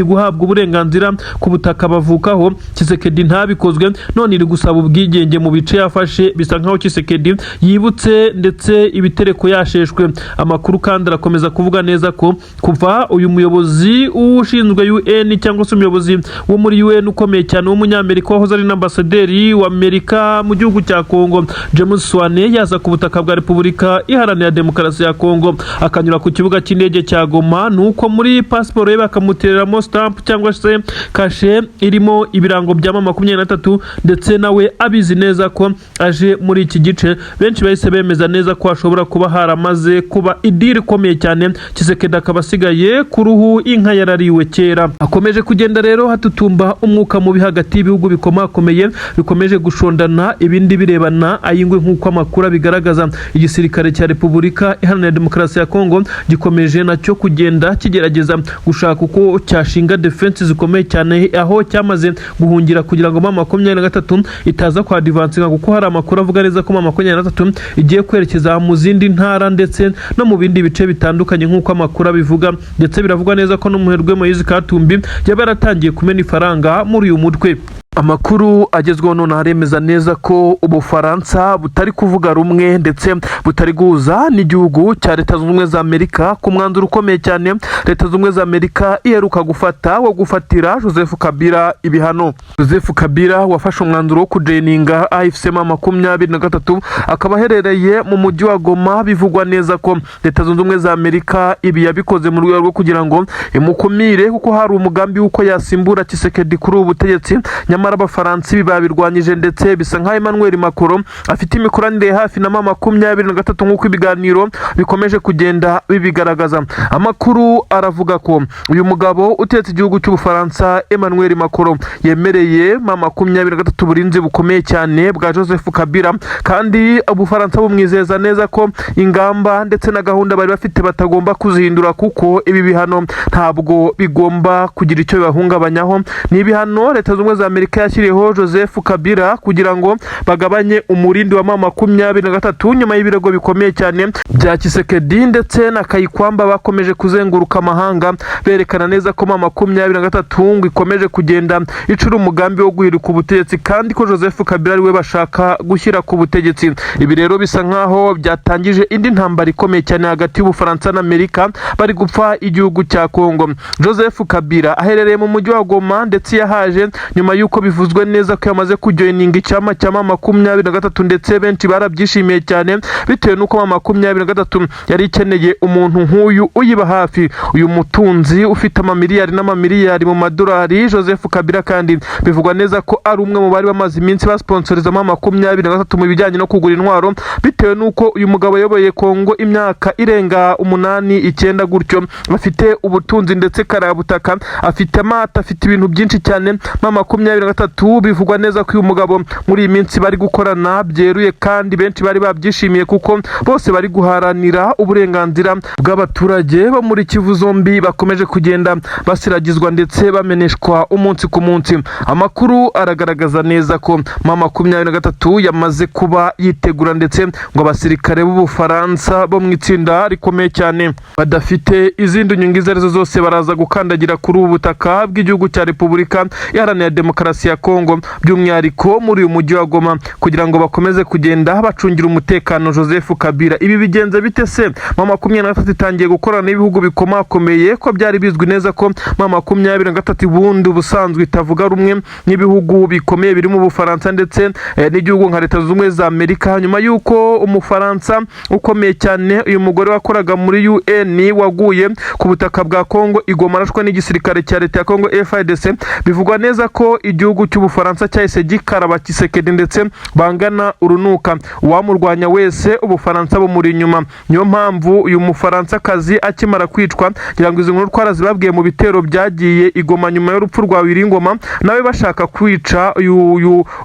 A: guhabwa uburenganzira ku butaka bavukaho. Tshisekedi ntabikozwe, none iri gusaba ubwigenge mu bice yafashe. Bisa nkaho Tshisekedi yibutse ndetse ibitereko yasheshwe. Amakuru kandi arakomeza kuvuga neza ko kuva uyu muyobozi ushinzwe UN cyangwa se umuyobozi wo muri UN ukomeye cyane w'umunyamerika wahoze ari n'ambasaderi w'Amerika mu gihugu cya Kongo James Swane yaza ku butaka bwa Repubulika Iharanira Demokarasi ya Kongo, akanyura ku kibuga cy'indege cya Goma, nuko muri passport ye bakamutereramo stamp cyangwa se kashe irimo ibirango bya M23, ndetse nawe abizi neza ko aje muri iki gice. Benshi bahise bemeza neza ko ashobora kuba haramaze kuba idiri ikomeye cyane, Tshisekedi akaba asigaye ku ruhu inka yarariwe kera. Akomeje kugenda rero hatutumba umwuka mubi hagati y'ibihugu bikomakomeye bikomeje gushondana, ibindi birebana ayingwe nk'uko amakuru bigaragaza. Igisirikare cya Repubulika Iharanira Demokarasi ya Kongo gikomeje nacyo kugenda kigerageza gushaka uko cyashinga defense zikomeye cyane, aho cyamaze guhungira kugira ngo M23 itaza kwa advancinga, kuko hari amakuru avuga neza ko M23 igiye kwerekeza mu zindi ntara ndetse no mu bindi bice bitandukanye nk'uko amakuru bivuga, ndetse biravugwa neza ko n'umuherwe Moise Katumbi yaba yaratangiye kumena ifaranga muri uyu mutwe. Amakuru agezweho none aremeza neza ko Ubufaransa butari kuvuga rumwe ndetse butari guhuza n'igihugu cya Leta Zunze Ubumwe za Amerika ku mwanzuro ukomeye cyane Leta Zunze Ubumwe za Amerika iheruka gufata wo gufatira Joseph Kabila ibihano. Joseph Kabila wafashe umwanzuro wo kujeninga AFC-M23 akaba aherereye mu mujyi wa Goma. Bivugwa neza ko Leta Zunze Ubumwe za Amerika ibi yabikoze mu rwego rwo kugira ngo imukumire kuko hari umugambi w'uko yasimbura Tshisekedi kuri ubu butegetsi. Nyamara Abafaransa babirwanyije ndetse bisa nka Emmanuel Macron afite imikoranire hafi na M23 nk'uko ibiganiro bikomeje kugenda bibigaragaza. Amakuru aravuga ko uyu mugabo utetse igihugu cy'Ubufaransa Emmanuel Macron yemereye M23 uburinzi bukomeye cyane bwa Joseph Kabila, kandi Ubufaransa bumwizeza neza ko ingamba ndetse na gahunda bari bafite batagomba kuzihindura kuko ibi bihano ntabwo bigomba kugira icyo bibahungabanyaho. Ni ibihano Leta Zunze Ubumwe za Amerika yashyiriyeho Joseph Kabila kugira ngo bagabanye umurindi wa M23 nyuma y'ibirego bikomeye cyane bya Tshisekedi ndetse na Kayikwamba bakomeje kuzenguruka amahanga berekana neza ko M23 ngo ikomeje kugenda icura umugambi wo guhirika ubutegetsi kandi ko Joseph Kabila ariwe bashaka gushyira ku butegetsi. Ibi rero bisa nkaho byatangije indi ntambara ikomeye cyane hagati y'Ubufaransa na Amerika bari gupfa igihugu cya Kongo. Joseph Kabila aherereye mu mujyi wa Goma ndetse yahaje nyuma y'uko bivuzwe neza ko yamaze kujoininga icyama cya M23 ndetse benshi barabyishimiye cyane bitewe n'uko M23 yari ikeneye umuntu nk'uyu uyiba hafi, uyu mutunzi ufite amamiliyari n'amamiliyari mu madolari. Joseph Kabila kandi bivugwa neza ko ari umwe mu bari bamaze iminsi basponsoriza M23 mu bijyanye no kugura intwaro bitewe n'uko uyu mugabo yayoboye Kongo imyaka irenga 8-9 gutyo, afite ubutunzi ndetse karabutaka, afite amata, afite ibintu byinshi cyane. M23 bivugwa neza ko uyu mugabo muri iyi minsi bari gukorana byeruye kandi benshi bari babyishimiye kuko bose bari guharanira uburenganzira bw'abaturage bo muri Kivu zombi bakomeje kugenda basiragizwa ndetse bameneshwa umunsi ku munsi. Amakuru aragaragaza neza ko M23 yamaze kuba yitegura ndetse ngo abasirikare b'Ubufaransa bo mu itsinda rikomeye cyane badafite izindi nyungu izo arizo zose baraza gukandagira kuri ubu butaka bw'igihugu cya Repubulika Iharanira Demokarasi ya Kongo, by'umwihariko muri uyu mujyi wa Goma kugira ngo bakomeze kugenda bacungira umutekano Joseph Kabila. Ibi bigenze bite se? M23 itangiye gukorana n'ibihugu bikomakomeye ko byari bizwi neza ko M23 bundi ubusanzwe itavuga rumwe n'ibihugu bikomeye biri mu Bufaransa ndetse n'igihugu nka Leta Zunze Ubumwe za Amerika, nyuma y'uko Umufaransa ukomeye cyane uyu mugore wakoraga muri UN waguye ku butaka bwa Kongo Igoma arashwe n'igisirikare cya Leta ya Kongo FARDC. Bivugwa neza ko igihugu cy'Ubufaransa cyahise gikaraba Tshisekedi ndetse bangana urunuka, uwamurwanya wese Ubufaransa bumuri inyuma. Niyo mpamvu uyu Mufaransa-kazi akimara kwicwa kugira ngo izi nkuru twarazibabwiye mu bitero byagiye Igoma nyuma y'urupfu rwa Wiringoma nawe bashaka kwica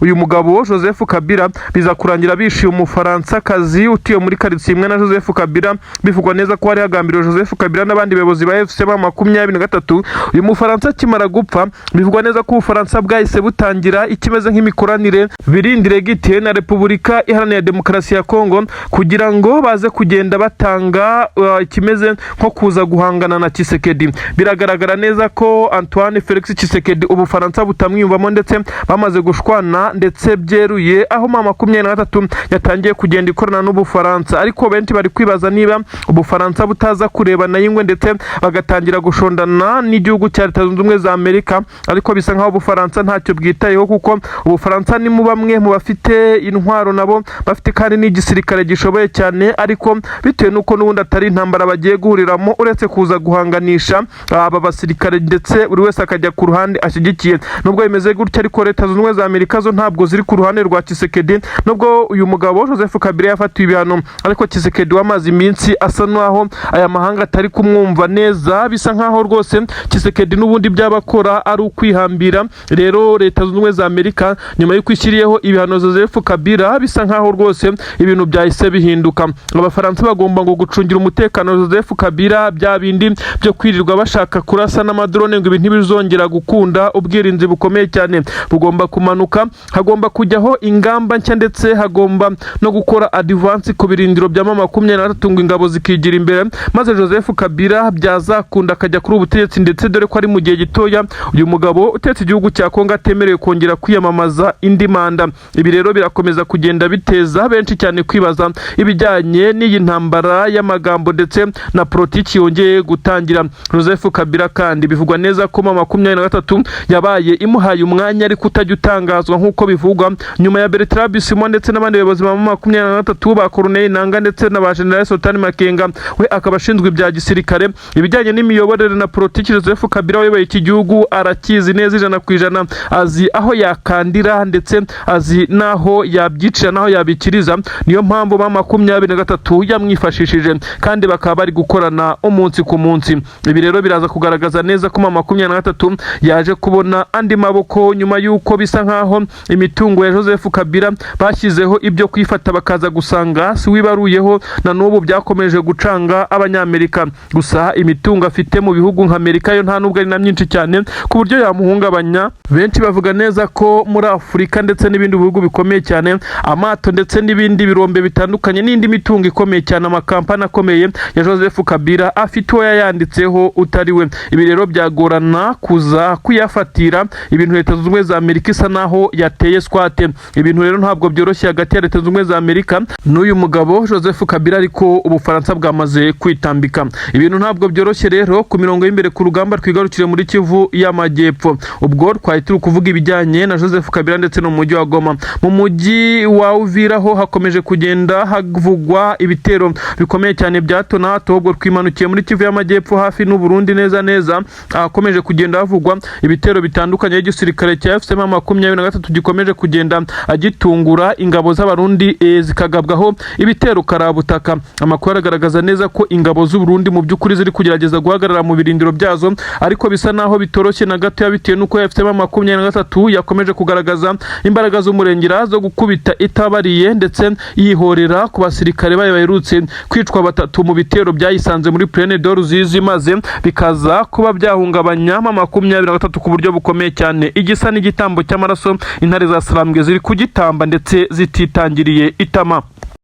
A: uyu mugabo Joseph Kabila, biza kurangira bishiye Umufaransa-kazi utuye muri quartier imwe na Joseph Kabila. Bivugwa neza ko hari hagambiriwe Joseph Kabila n'abandi bayobozi ba AFC-M23. Uyu Mufaransa akimara gupfa bivugwa neza ko Ubufaransa bwahise butangira ikimeze nk'imikoranire birindire gite na Repubulika Iharanira Demokarasi ya Kongo kugira ngo baze kugenda batanga ikimeze nko kuza guhangana na Tshisekedi. Biragaragara neza ko Antoine Felix Tshisekedi Ubufaransa butamwiyumvamo ndetse bamaze gushwana ndetse byeruye aho M23 yatangiye kugenda ikorana n'Ubufaransa, ariko benshi bari kwibaza niba Ubufaransa butaza kureba na yingwe ndetse bagatangira gushondana n'igihugu cya Leta Zunze Ubumwe za Amerika. Ariko bisa nkaho Ubufaransa ntacyo bwitayeho kuko Ubufaransa ni mu bamwe mu bafite intwaro nabo bafite kandi n'igisirikare gishoboye cyane, ariko bitewe n'uko n'ubundi atari intambara bagiye guhuriramo uretse kuza guhanganisha aba basirikare ndetse buri wese akajya ku ruhande ashyigikiye. Nubwo bimeze gutya ariko Leta Zunze Ubumwe za Amerika zo ntabwo ziri ku ruhande rwa Tshisekedi, nubwo uyu mugabo Joseph Kabila yafatiwe ibihano ariko Tshisekedi wamaze iminsi asa naho aya mahanga atari kumwumva neza. Bisa nkaho rwose Tshisekedi n'ubundi byabakora ari ukwihambira. Rero Leta Zunze Ubumwe za Amerika nyuma yo kwishyiriyeho ibihano Joseph Kabila bisa nkaho rwose ibintu byahise bihinduka. Abafaransa bagomba ngo gucungira umutekano Joseph Kabila, bya bindi byo kwirirwa bashaka kurasa n'amadrone ngo ibintu bizongera gukunda. Ubwirinzi bukomeye cyane bugomba kumanuka, hagomba kujyaho ingamba nshya ndetse hagomba no gukora advance ku birindiro bya M23 ngo ingabo zikigira imbere maze Joseph Kabila byazakunda akajya kuri ubutegetsi ndetse dore ko ari mu gihe gitoya uyu mugabo utetse igihugu cya Kongo atemerewe kongera kwiyamamaza indi manda. Ibi rero birakomeza kugenda biteza benshi cyane kwibaza ibijyanye n'iyi ntambara y'amagambo ndetse na politiki yongeye gutangira. Joseph Kabila kandi bivugwa neza ko mu 2023 yabaye imuhaye umwanya ariko utajya utangazwa nk'uko bivugwa nyuma ya Bertrand Bisimwa ndetse n'abandi bayobozi ba 2023 ba Corneille Nangaa ndetse na ba General Sultan Makenga we akaba ashinzwe ibya gisirikare. Ibijyanye n'imiyoborere na politiki Joseph Kabila wayoboye iki gihugu arakizi neza 100%, azi aho yakandira ndetse azi naho yabyicira naho yabikiriza. Niyo mpamvu ba 2023 yamwifashishije kandi bakaba bari gukorana umunsi ku munsi. Ibi rero biraza kugaragaza neza ko 2023 yaje kubona andi maboko nyuma yuko bisa nkaho imitungo ya Joseph Kabila bashyizeho ibyo kwifata bakaza gusanga si wibaruyeho na n'ubu byakomeje gucanga abanyamerika. Gusa imitungo afite mu bihugu nka Amerika yo nta nubwo ari na myinshi cyane ku buryo yamuhungabanya. Benshi bavuga neza ko muri Afurika ndetse n'ibindi bihugu bikomeye cyane amato ndetse n'ibindi birombe bitandukanye n'indi mitungo ikomeye cyane amakampani akomeye ya Joseph Kabila afite uwo yayanditseho utari we. Ibi rero byagorana kuza kuyafatira ibintu Leta Zunze Ubumwe za Amerika isa naho yateye swate. Ibintu rero ntabwo byoroshye hagati ya Leta Zunze Ubumwe za Amerika n'uyu mugabo Joseph Kabila, ariko Ubufaransa bwamaze kwitambika. Ibintu ntabwo byoroshye rero ku mirongo y'imbere ku rugamba twigarukire muri Kivu y'Amajyepfo. Ubwo twari turi kuvuga ibijyanye na Joseph Kabila ndetse no mu mujyi wa Goma. Mu mujyi wa Uvira ho hakomeje kugenda havugwa ibitero bikomeye cyane bya hato na hato. Ubwo twimanukiye muri Kivu y'Amajyepfo hafi n'u Burundi neza hakomeje kugenda havugwa ibitero bitandukanye y'igisirikare cya FCM23 gikomeje kugenda agitungura ingabo z'abarundi zikagabwaho ibitero karabutaka. Amakuru agaragaza neza ko ingabo z'u Burundi mu by'ukuri ziri kugerageza guhagarara mu birindiro byazo, ariko bisa naho bitoroshye na gato bitewe nuko FCM23 yakomeje kugaragaza imbaraga z'umurengera zo gukubita itabariye ndetse yihorera ku basirikare bayo baherutse kwicwa batatu mu bitero byayisanze muri Plaine de Ruzizi, maze bikaza kuba byahungabanya 23 ku buryo bukomeye cyane. Igisa n'igitambo cy'amaraso intare za Salambwe ziri kugitamba ndetse zititangiriye itama.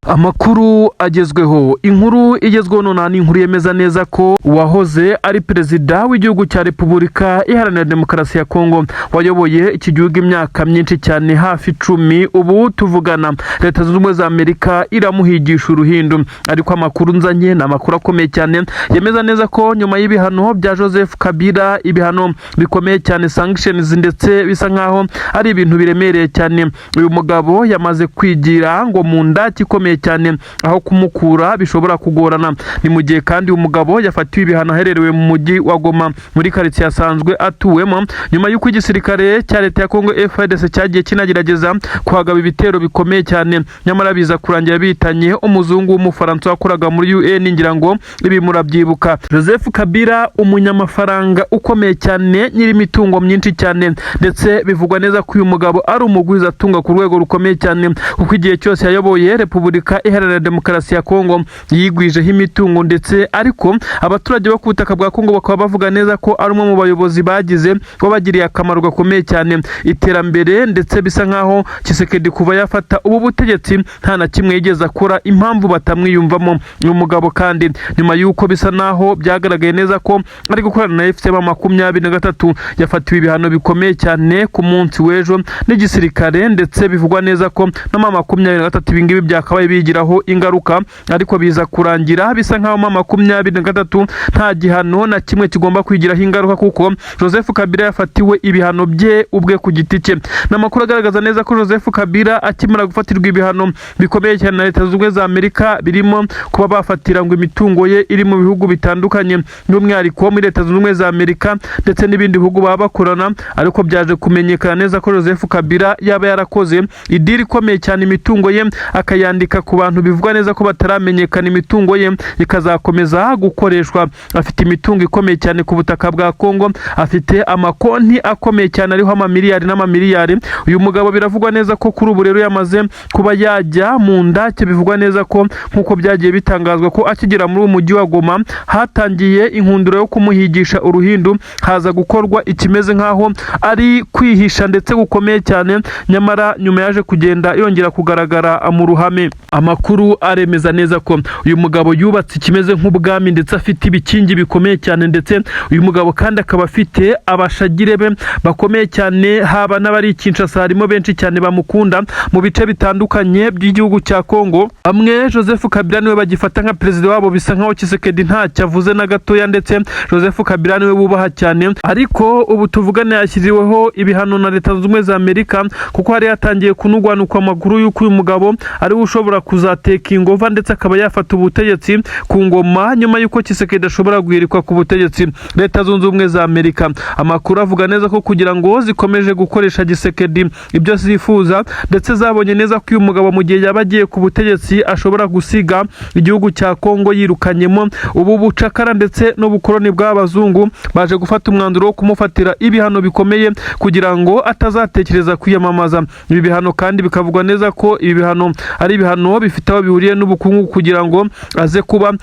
A: Amakuru agezweho, inkuru igezweho none ni inkuru yemeza neza ko wahoze ari perezida w'igihugu cya Repubulika Iharanira Demokarasi ya Kongo wayoboye iki gihugu imyaka myinshi cyane hafi 10, ubu tuvugana Leta Zunze Ubumwe za Amerika iramuhigisha uruhindu. Ariko amakuru nzanye na amakuru akomeye cyane yemeza neza ko nyuma y'ibihano bya Joseph Kabila, ibihano bikomeye cyane sanctions ndetse bisa nkaho ari ibintu biremereye cyane, uyu mugabo yamaze kwigira ngo mu ndaki ikomeye cyane aho kumukura bishobora kugorana. Ni mu gihe kandi umugabo yafatiwe ibihano ahererewe mu mujyi wa Goma muri quartier asanzwe atuwemo nyuma y'uko igisirikare cya Leta ya Kongo FARDC cyagiye kinagerageza kuhagaba ibitero bikomeye cyane, nyamara biza kurangira bitanye umuzungu w'umufaransa wakoraga muri UN. Ngira ngo ibi murabyibuka. Joseph Kabila umunyamafaranga ukomeye cyane nyiri imitungo myinshi cyane, ndetse bivugwa neza ko uyu mugabo ari umugwiza atunga ku rwego rukomeye cyane, kuko igihe cyose yayoboye Repubulika Iharanira Demokarasi ya Kongo yigwijeho imitungo ndetse ariko abaturage bo ku butaka bwa Kongo bakaba bavuga neza ko ari umwe mu bayobozi bagize babagiriye akamaro gakomeye cyane iterambere, ndetse bisa nkaho Tshisekedi kuva yafata ubu butegetsi nta na kimwe yigeze akora impamvu batamwiyumvamo. Uyu mugabo kandi nyuma y'uko bisa naho byagaragaye neza ko ari gukorana na FCM23 yafatiwe ibihano bikomeye cyane ku munsi w'ejo n'igisirikare, ndetse bivugwa neza ko no 23 ibingibi byakabaye bigiraho ingaruka, ariko biza kurangira bisa nkaho 23 nta gihano na kimwe kigomba kwigiraho ingaruka, kuko Joseph Kabila yafatiwe ibihano bye ubwe ku giti cye. N'amakuru agaragaza neza ko Joseph Kabila akimara gufatirwa ibihano bikomeye cyane na Leta Zunze Ubumwe za Amerika, birimo kuba bafatira ngo imitungo ye iri mu bihugu bitandukanye by'umwihariko muri Leta Zunze Ubumwe za Amerika ndetse n'ibindi bihugu baba bakorana, ariko byaje kumenyekana neza ko Joseph Kabila yaba yarakoze idiri ikomeye cyane imitungo ye akayandika ku bantu bivugwa neza ko bataramenyekana, imitungo ye ikazakomeza gukoreshwa. Afite imitungo ikomeye cyane ku butaka bwa Kongo, afite amakonti akomeye cyane ariho amamiliyari n'amamiliyari. Uyu mugabo biravugwa neza ko kuri ubu rero yamaze kuba yajya mu ndake. Bivugwa neza ko nkuko byagiye bitangazwa ko akigera muri uyu mujyi wa Goma hatangiye inkundura yo kumuhigisha uruhindu, haza gukorwa ikimeze nkaho ari kwihisha ndetse gukomeye cyane, nyamara nyuma yaje kugenda yongera kugaragara mu ruhame. Amakuru aremeza neza ko uyu mugabo yubatse ikimeze nk'ubwami ndetse afite ibikingi bikomeye cyane, ndetse uyu mugabo kandi akaba afite abashagire be bakomeye cyane, haba n'abari Kinshasa harimo benshi cyane bamukunda mu bice bitandukanye by'igihugu cya Kongo. Bamwe Joseph Kabila niwe bagifata nka perezida wabo, bisa nkaho Tshisekedi ntacyo avuze na gatoya, ndetse Joseph Kabila niwe bubaha cyane, ariko ubu tuvugane yashyiriweho ibihano na Leta Zunze Ubumwe za Amerika kuko hari yatangiye kunugwanukwa amakuru y'uko uyu mugabo ari ushobora kuzateka ingova ndetse akaba yafata ubutegetsi ku ngoma nyuma y'uko Tshisekedi ashobora guhirikwa ku butegetsi. Leta Zunze Ubumwe za Amerika amakuru avuga neza ko kugira ngo zikomeje gukoresha Tshisekedi ibyo zifuza, ndetse zabonye neza ko uyu mugabo mu gihe yaba agiye ku butegetsi ashobora gusiga igihugu cya Kongo yirukanyemo ubu bucakara ndetse n'ubukoloni bw'abazungu, baje gufata umwanzuro wo kumufatira ibihano bikomeye kugira ngo atazatekereza kwiyamamaza. Ibi bihano kandi bikavugwa neza ko ibi bihano ari ibihano bifite aho bihuriye n'ubukungu kugira ngo aze kuba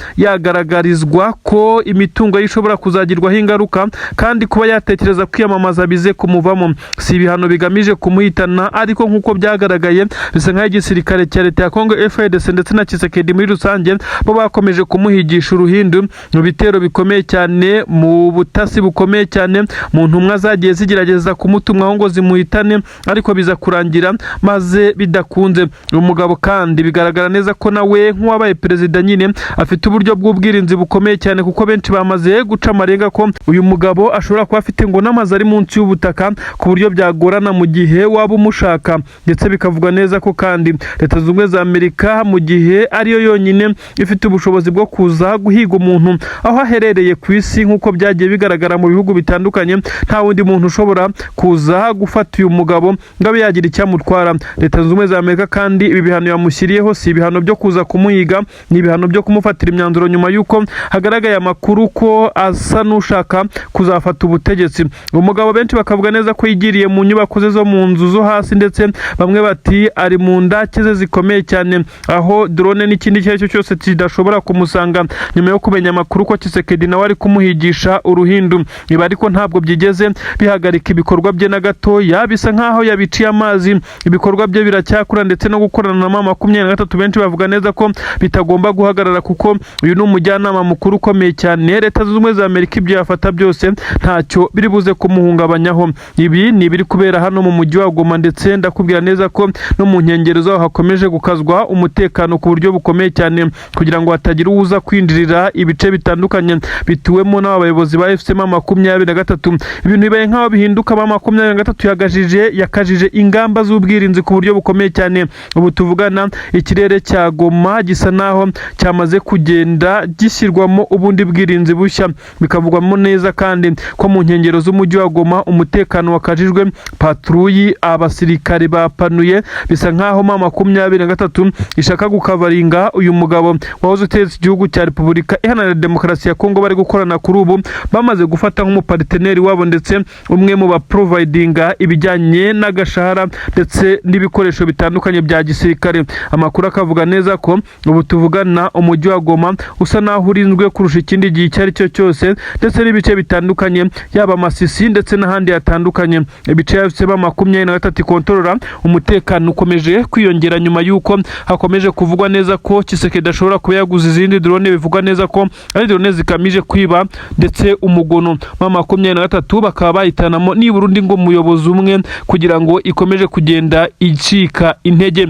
A: yagaragarizwa ko imitungo ye ishobora kuzagirwaho ingaruka, kandi kuba yatekereza kwiyamamaza bize kumuvamo. Si ibihano bigamije kumuhitana, ariko nk'uko byagaragaye bisa nk'aho igisirikare cya leta ya Kongo FARDC ndetse na Tshisekedi muri rusange bo bakomeje kumuhigisha uruhindu mu bitero bikomeye cyane, mu butasi bukomeye cyane, mu ntumwa zagiye zigerageza kumutumwaho ngo zimuhitane, ariko biza kurangira maze bidakunze. Uyu mugabo kandi bigaragara neza ko nawe nk'uwabaye perezida nyine afite uburyo bw'ubwirinzi bukomeye cyane, kuko benshi bamaze guca amarenga ko uyu mugabo ashobora kuba afite ngo n'amazi ari munsi y'ubutaka ku buryo byagorana mu gihe waba umushaka, ndetse bikavuga neza ko kandi Leta Zunze Ubumwe za Amerika mu gihe ariyo yonyine ifite ubushobozi bwo kuza guhiga umuntu aho aherereye ku isi, nk'uko byagiye bigaragara mu bihugu bitandukanye, nta wundi muntu ushobora kuza gufata uyu mugabo ngo abe yagira icyamutwara. Leta Zunze Ubumwe za Amerika kandi ibi bihano yamushyiriyeho si ibihano byo kuza kumuhiga, ni ibihano byo kumufatira imyanzuro nyuma y'uko hagaragaye amakuru ko asa n'ushaka kuzafata ubutegetsi. Umugabo benshi bakavuga neza ko yigiriye mu nyubako ze zo mu nzu zo hasi, ndetse bamwe bati ari mu ndake ze zikomeye cyane, aho drone n'ikindi icyo ari cyo cyose kidashobora kumusanga, nyuma yo kumenya amakuru ko Tshisekedi nawe ari kumuhigisha uruhindu. Ibi ariko ntabwo byigeze bihagarika ibikorwa bye na gatoya, bisa nkaho yabiciye amazi, ibikorwa bye biracyakura, ndetse no gukorana na M23 benshi bavuga neza ko bitagomba guhagarara, kuko uyu ni umujyanama mukuru ukomeye cyane. Leta Zunze Ubumwe za Amerika ibyo yafata byose ntacyo biri buze kumuhungabanyaho. Ibi ni biri kubera hano mu mujyi wa Goma, ndetse ndakubwira neza ko no mu nkengero zaho hakomeje gukazwa umutekano ku buryo bukomeye cyane, kugira ngo hatagira uza kwinjirira ibice bitandukanye bituwemo n'abayobozi ba M23. Ibintu bibaye nk'aho bihinduka, M23 yakajije ingamba z'ubwirinzi ku buryo bukomeye cyane. Ubu tuvugana ikirere cya Goma gisa naho cyamaze kugenda gishyirwamo ubundi bwirinzi bushya, bikavugwamo neza kandi ko mu nkengero z'umujyi wa Goma umutekano wakajijwe, patrouille abasirikare bapanuye, bisa nkaho M23 ishaka gukavaringa uyu mugabo wahoze utegetse igihugu cya Repubulika Iharanira Demokarasi ya Kongo. Bari gukorana kuri ubu, bamaze gufata nk'umuparteneri wabo, ndetse umwe mu baprovidinga ibijyanye n'agashahara ndetse n'ibikoresho bitandukanye bya gisirikare. Amakuru akavuga neza ko ubu tuvugana umujyi wa Goma usa naho urinzwe kurusha ikindi gihe icyo ari cyo cyose, ndetse n'ibice bitandukanye yaba Masisi ndetse n'ahandi hatandukanye. Ibice yafise M23 ikontorora, umutekano ukomeje kwiyongera nyuma y'uko hakomeje kuvugwa neza ko Tshisekedi ashobora kuba yaguze izindi drone, bivugwa neza ko ari drone zikamije kwiba ndetse umugono. M23 bakaba bahitanamo nibura undi ngo umuyobozi umwe kugira ngo ikomeje kugenda icika intege.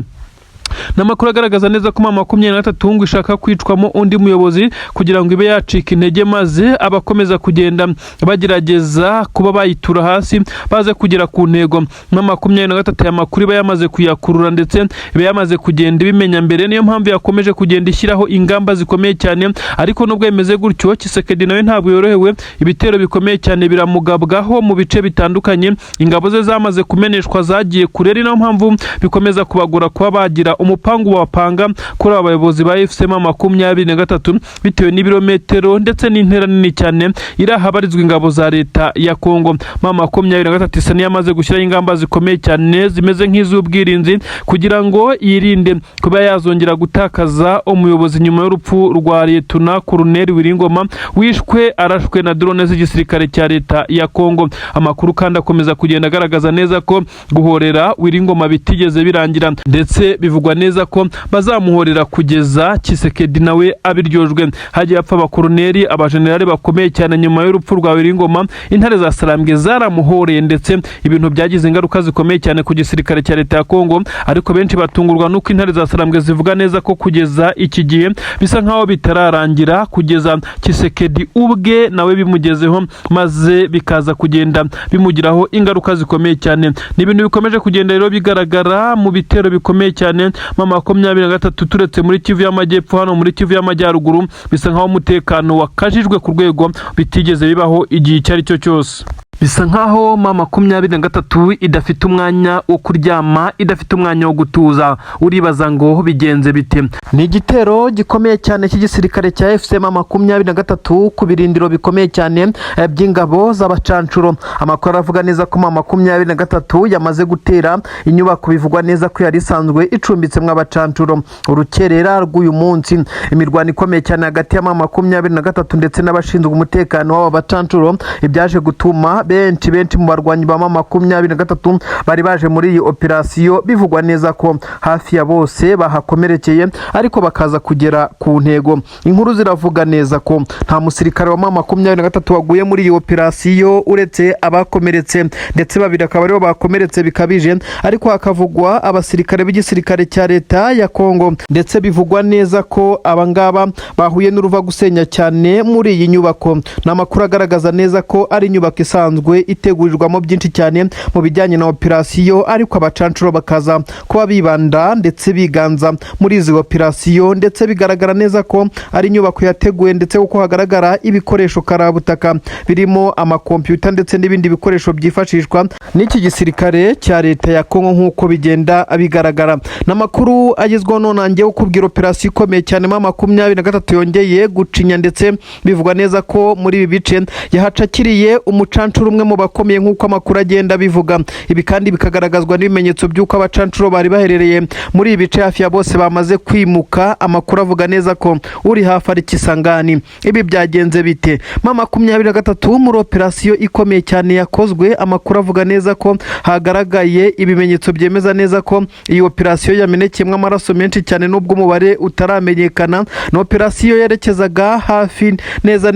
A: N'amakuru agaragaza neza ko M23 ngo ishaka kwicwamo undi muyobozi kugira ngo ibe yacika intege, maze abakomeza kugenda bagerageza kuba bayitura hasi baze kugera ku ntego. M23 amakuru iba yamaze kuyakurura, ndetse iba yamaze kugenda ibimenya mbere, niyo mpamvu yakomeje kugenda ishyiraho ingamba zikomeye cyane. Ariko nubwo yemeze gutyo, Tshisekedi nawe ntabwo yorohewe, ibitero bikomeye cyane biramugabwaho mu bice bitandukanye, ingabo ze zamaze kumeneshwa, zagiye kure, niyo mpamvu bikomeza kubagura kuba bagira umupangu wapanga kuri abayobozi ba M23 bitewe n'ibirometero ndetse n'intera nini cyane irahabarizwa ingabo za leta ya Kongo. M23 isa niyamaze gushyiraho ingamba zikomeye cyane zimeze nk'iz'ubwirinzi kugira ngo yirinde kuba yazongera gutakaza umuyobozi nyuma y'urupfu rwa Liyetona Koloneli Wiringoma wishwe arashwe na drone z'igisirikare cya leta ya Kongo. Amakuru kandi akomeza kugenda agaragaza neza ko guhorera Wiringoma bitigeze birangira, ndetse bivugwa bivugwa neza ko bazamuhorera kugeza Tshisekedi nawe abiryojwe. Hagiye apfa abakoroneri, abajenerali bakomeye cyane nyuma y'urupfu rwa Wiringoma. Intare za Sarambwe zaramuhoreye ndetse ibintu byagize ingaruka zikomeye cyane ku gisirikare cya leta ya Kongo, ariko benshi batungurwa nuko intare za Sarambwe zivuga neza ko kugeza iki gihe bisa nkaho bitararangira, kugeza Tshisekedi ubwe nawe bimugezeho maze bikaza kugenda bimugiraho ingaruka zikomeye cyane. Ni ibintu bikomeje kugenda rero bigaragara mu bitero bikomeye cyane mu 23 turetse muri Kivu y'Amajyepfo. Hano muri Kivu y'Amajyaruguru bisa nkaho umutekano wakajijwe ku rwego bitigeze bibaho igihe icyo ari cyo cyose. Bisa nkaho 23 idafite umwanya wo kuryama, idafite umwanya wo gutuza. Uribaza ngo bigenze bite? Ni igitero gikomeye cyane cy'igisirikare cya FCM 23 ku birindiro bikomeye cyane by'ingabo z'abacancuro. Amakuru avuga neza ko 23 yamaze gutera inyubako bivugwa neza ko yari isanzwe icumbitsemo abacancuro. Urukerera rw'uyu munsi imirwano ikomeye cyane hagati ya 23 ndetse n'abashinzwe umutekano w'aba bacancuro ibyaje gutuma benshi mu barwanyi ba 23 bari baje muri iyi operasiyo. Bivugwa neza ko hafi ya bose bahakomerekeye ariko bakaza kugera ku ntego. Inkuru ziravuga neza ko nta musirikare wa 23 waguye muri iyi operasiyo uretse abakomeretse, ndetse babiri akaba aribo bakomeretse bikabije, ariko hakavugwa abasirikare b'igisirikare cya leta ya Kongo, ndetse bivugwa neza ko abangaba bahuye n'uruva gusenya cyane muri iyi nyubako. N'amakuru agaragaza neza ko ari inyubako isanzwe itegurirwamo byinshi cyane mu bijyanye na operasiyo, ariko abacancuro bakaza kuba bibanda ndetse biganza muri izi operasiyo, ndetse bigaragara neza ko ari inyubako yateguwe, ndetse uko hagaragara ibikoresho karabutaka birimo amakompyuta ndetse n'ibindi bikoresho byifashishwa n'iki gisirikare cya leta ya Kongo nk'uko bigenda bigaragara. N'amakuru agezweho nonange ukubwira operasiyo ikomeye cyane 23 yongeye gucinya, ndetse bivugwa neza ko muri ibi bice yahacakiriye umucancuro umwe mu bakomeye nk'uko amakuru agenda bivuga. Ibi kandi bikagaragazwa n'ibimenyetso by'uko abacancuro bari baherereye muri ibi bice hafi ya bose bamaze kwimuka. Amakuru avuga neza ko uri hafi ari Kisangani. Ibi byagenze bite? 23 muri operasiyo ikomeye cyane yakozwe. Amakuru avuga neza ko hagaragaye ibimenyetso byemeza neza ko iyi operasiyo yamenekemwe amaraso menshi cyane nubwo umubare utaramenyekana. Ni operasiyo yerekezaga hafi neza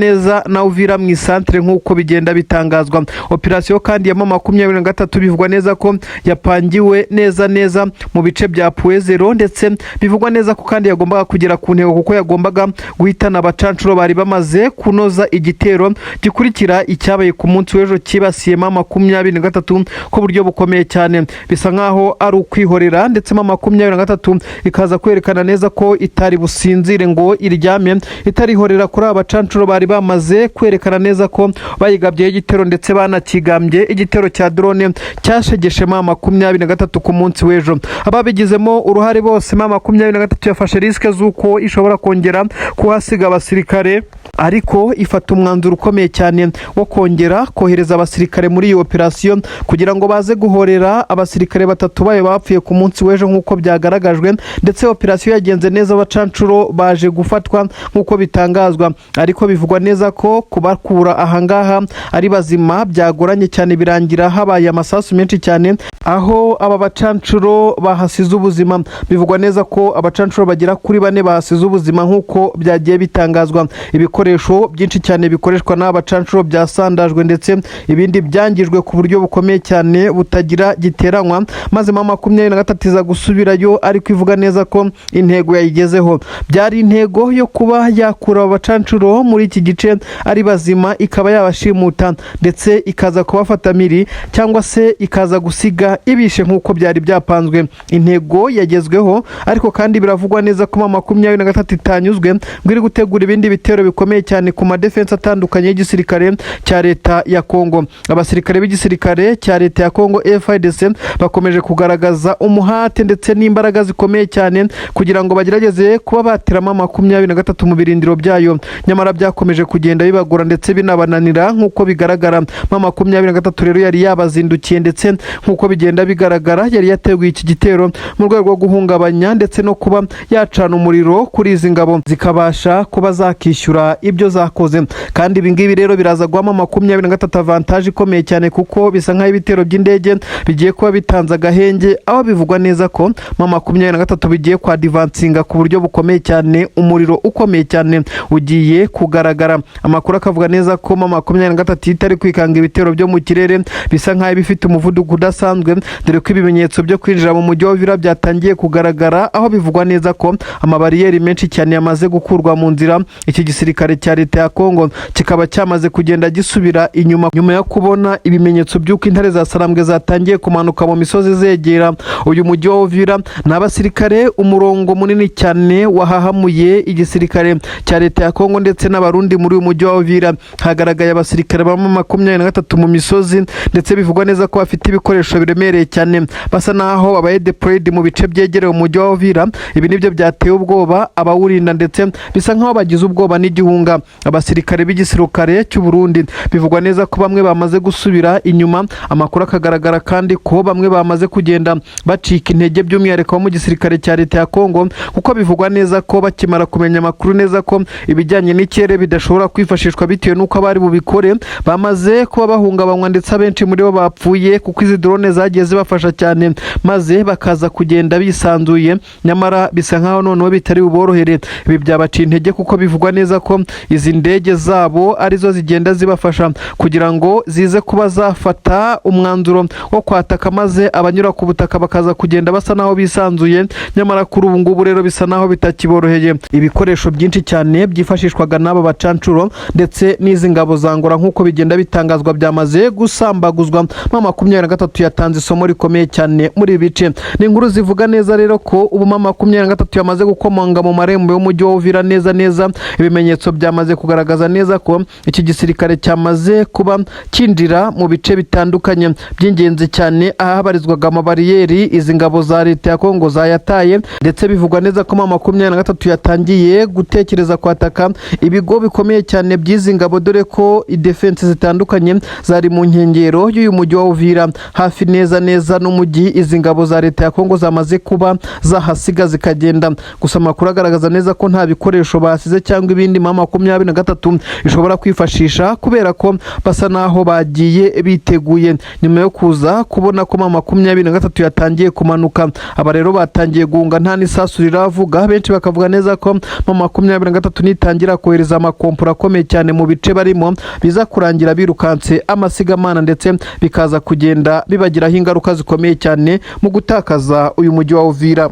A: na Uvira mu isantre nk'uko bigenda bitangazwa. Operasiyo kandi ya 23 bivugwa neza ko yapangiwe neza mu bice bya Puezero, ndetse bivugwa neza ko kandi yagombaga kugera ku ntego kuko yagombaga guhitana abacancuro bari bamaze kunoza igitero gikurikira icyabaye ku munsi w'ejo kibasiye 23 ku buryo bukomeye cyane. Bisa nkaho ari ukwihorera, ndetse 23 ikaza kwerekana neza ko itari businzire ngo iryame, itarihorera kuri abacancuro bari bamaze kwerekana neza ko bayigabye igitero, ndetse banakigambye igitero cya drone cyashegeshe 23 ku munsi w'ejo. Ababigizemo uruhare bose 23 yafashe riske z'uko ishobora kongera kuhasiga abasirikare, ariko ifata umwanzuro ukomeye cyane wo kongera kohereza abasirikare muri iyi operasiyo kugira ngo baze guhorera abasirikare 3 bayo bapfuye ku munsi w'ejo nk'uko byagaragajwe. Ndetse operasiyo yagenze neza, abacancuro baje gufatwa nk'uko bitangazwa, ariko bivugwa neza ko kubakura ahangaha ari bazima byagoranye cyane, birangira habaye amasasu menshi cyane aho aba bacancuro bahasize ubuzima. Bivugwa neza ko abacancuro bagera kuri 4 bahasize ubuzima nk'uko byagiye bitangazwa. Ibikoresho byinshi cyane bikoreshwa n'abacancuro byasandajwe, ndetse ibindi byangijwe ku buryo bukomeye cyane butagira giteranywa, maze 23 iza gusubirayo, ariko ivuga neza ko intego yayigezeho. Byari intego yo kuba yakura abacancuro muri iki gice ari bazima, ikaba yabashimuta ndetse ikaza kubafata miri, cyangwa se ikaza gusiga ibishe nk'uko byari byapanzwe. Intego yagezweho, ariko kandi biravugwa neza ko 23 itanyuzwe ngo iri gutegura ibindi bitero bikomeye cyane ku madefense atandukanye y'igisirikare cya leta ya Kongo. Abasirikare b'igisirikare cya leta ya Kongo FARDC bakomeje kugaragaza umuhate ndetse n'imbaraga zikomeye cyane kugira ngo bagerageze kuba baterama 23 mu birindiro byayo, nyamara byakomeje kugenda bibagora ndetse binabananira nk'uko bigaragara. 23 rero yari yabazindukiye, ndetse nk'uko bigenda bigaragara yari yateguye iki gitero mu rwego rwo guhungabanya ndetse no kuba yacana umuriro kuri izi ngabo zikabasha kuba zakishyura ibyo zakoze. Kandi ibi ngibi rero biraza guhama 23 avantage ikomeye cyane, kuko bisa nk'aho ibitero by'indege bigiye kuba bitanze agahenge, aho bivugwa neza ko 23 bigiye kwa divansinga ku buryo bukomeye cyane, umuriro ukomeye cyane ugiye kugaragara. Amakuru akavuga neza ko 23 itari kwikanga ibitero byo mu kirere, bisa nk'aho bifite umuvuduko udasanzwe, dore ko ibimenyetso byo kwinjira mu mujyi wa Uvira byatangiye kugaragara, aho bivugwa neza ko amabariyeri menshi cyane yamaze gukurwa mu nzira. Iki gisirikare cya leta ya Kongo kikaba cyamaze kugenda gisubira inyuma nyuma yo kubona ibimenyetso by'uko intare za Sarambwe zatangiye kumanuka mu misozi zegera uyu mujyi wa Uvira. N'abasirikare umurongo munini cyane wahahamuye igisirikare cya leta ya Kongo ndetse n'abarundi muri uyu mujyi wa Uvira. Hagaragaye abasirikare ba 23 mu misozi, ndetse bivugwa neza ko bafite ibikoresho biremereye cyane, basa naho babaye deployed mu bice byegereye umujyi wa Uvira. Ibi nibyo byateye ubwoba abawurinda, ndetse bisa nkaho bagize ubwoba n'igihunga. Abasirikare b'igisirikare cy'u Burundi bivugwa neza ko bamwe bamaze gusubira inyuma. Amakuru akagaragara kandi ko bamwe bamaze kugenda bacika intege, by'umwihariko mu gisirikare cya leta ya Kongo, kuko bivugwa neza ko bakimara kumenya amakuru neza ko ibijyanye n'ikirere bidashobora kwifashishwa bitewe n'uko abari bubikore bamaze kuba bahungabanywa, ndetse abenshi muri bo bapfuye kuko izi drone zagiye zibafasha cyane, maze bakaza kugenda bisanzuye. Nyamara bisa nkaho noneho bitari buborohere. Ibi byabaciye intege kuko bivugwa neza ko izi ndege zabo arizo zigenda zibafasha kugira ngo zize kuba zafata umwanzuro wo kwataka, maze abanyura ku butaka bakaza kugenda basa naho bisanzuye. Nyamara kuri ubu ngubu rero bisa naho bitakiboroheye. Ibikoresho byinshi cyane byifashishwaga n'aba bacancuro ndetse n'izi ngabo zangora nk'uko bigenda bitangazwa byamaze gusambaguzwa. 23 yatanze isomo rikomeye cyane muri ibi bice. Ni inkuru zivuga neza rero ko ubu 23 yamaze gukomanga mu marembo y'umujyi wa Uvira neza. Ibimenyetso byamaze kugaragaza neza ko iki gisirikare cyamaze kuba kinjira mu bice bitandukanye by'ingenzi cyane, ahabarizwaga amabariyeri izi ngabo za leta ya Kongo zayataye, ndetse bivugwa neza ko 23 yatangiye gutekereza kwataka ibigo bikomeye cyane by'izi ngabo, dore ko defense zitandukanye zari mu nkengero y'uyu mujyi wa Uvira, hafi neza n'umujyi. Izi ngabo za leta ya Kongo zamaze kuba zahasiga zikagenda. Gusa amakuru agaragaza neza ko nta bikoresho basize cyangwa ibindi 23 ishobora kwifashisha, kubera ko basa naho bagiye biteguye nyuma yo kuza kubona ko 23 yatangiye kumanuka. Aba rero batangiye guhunga, nta n'isasu riravuga. Benshi bakavuga neza ko 23 nitangira kohereza amakompura akomeye cyane mu bice barimo, biza kurangira birukanse amasigamana, ndetse bikaza kugenda bibagiraho ingaruka zikomeye cyane mu gutakaza uyu mujyi wa Uvira.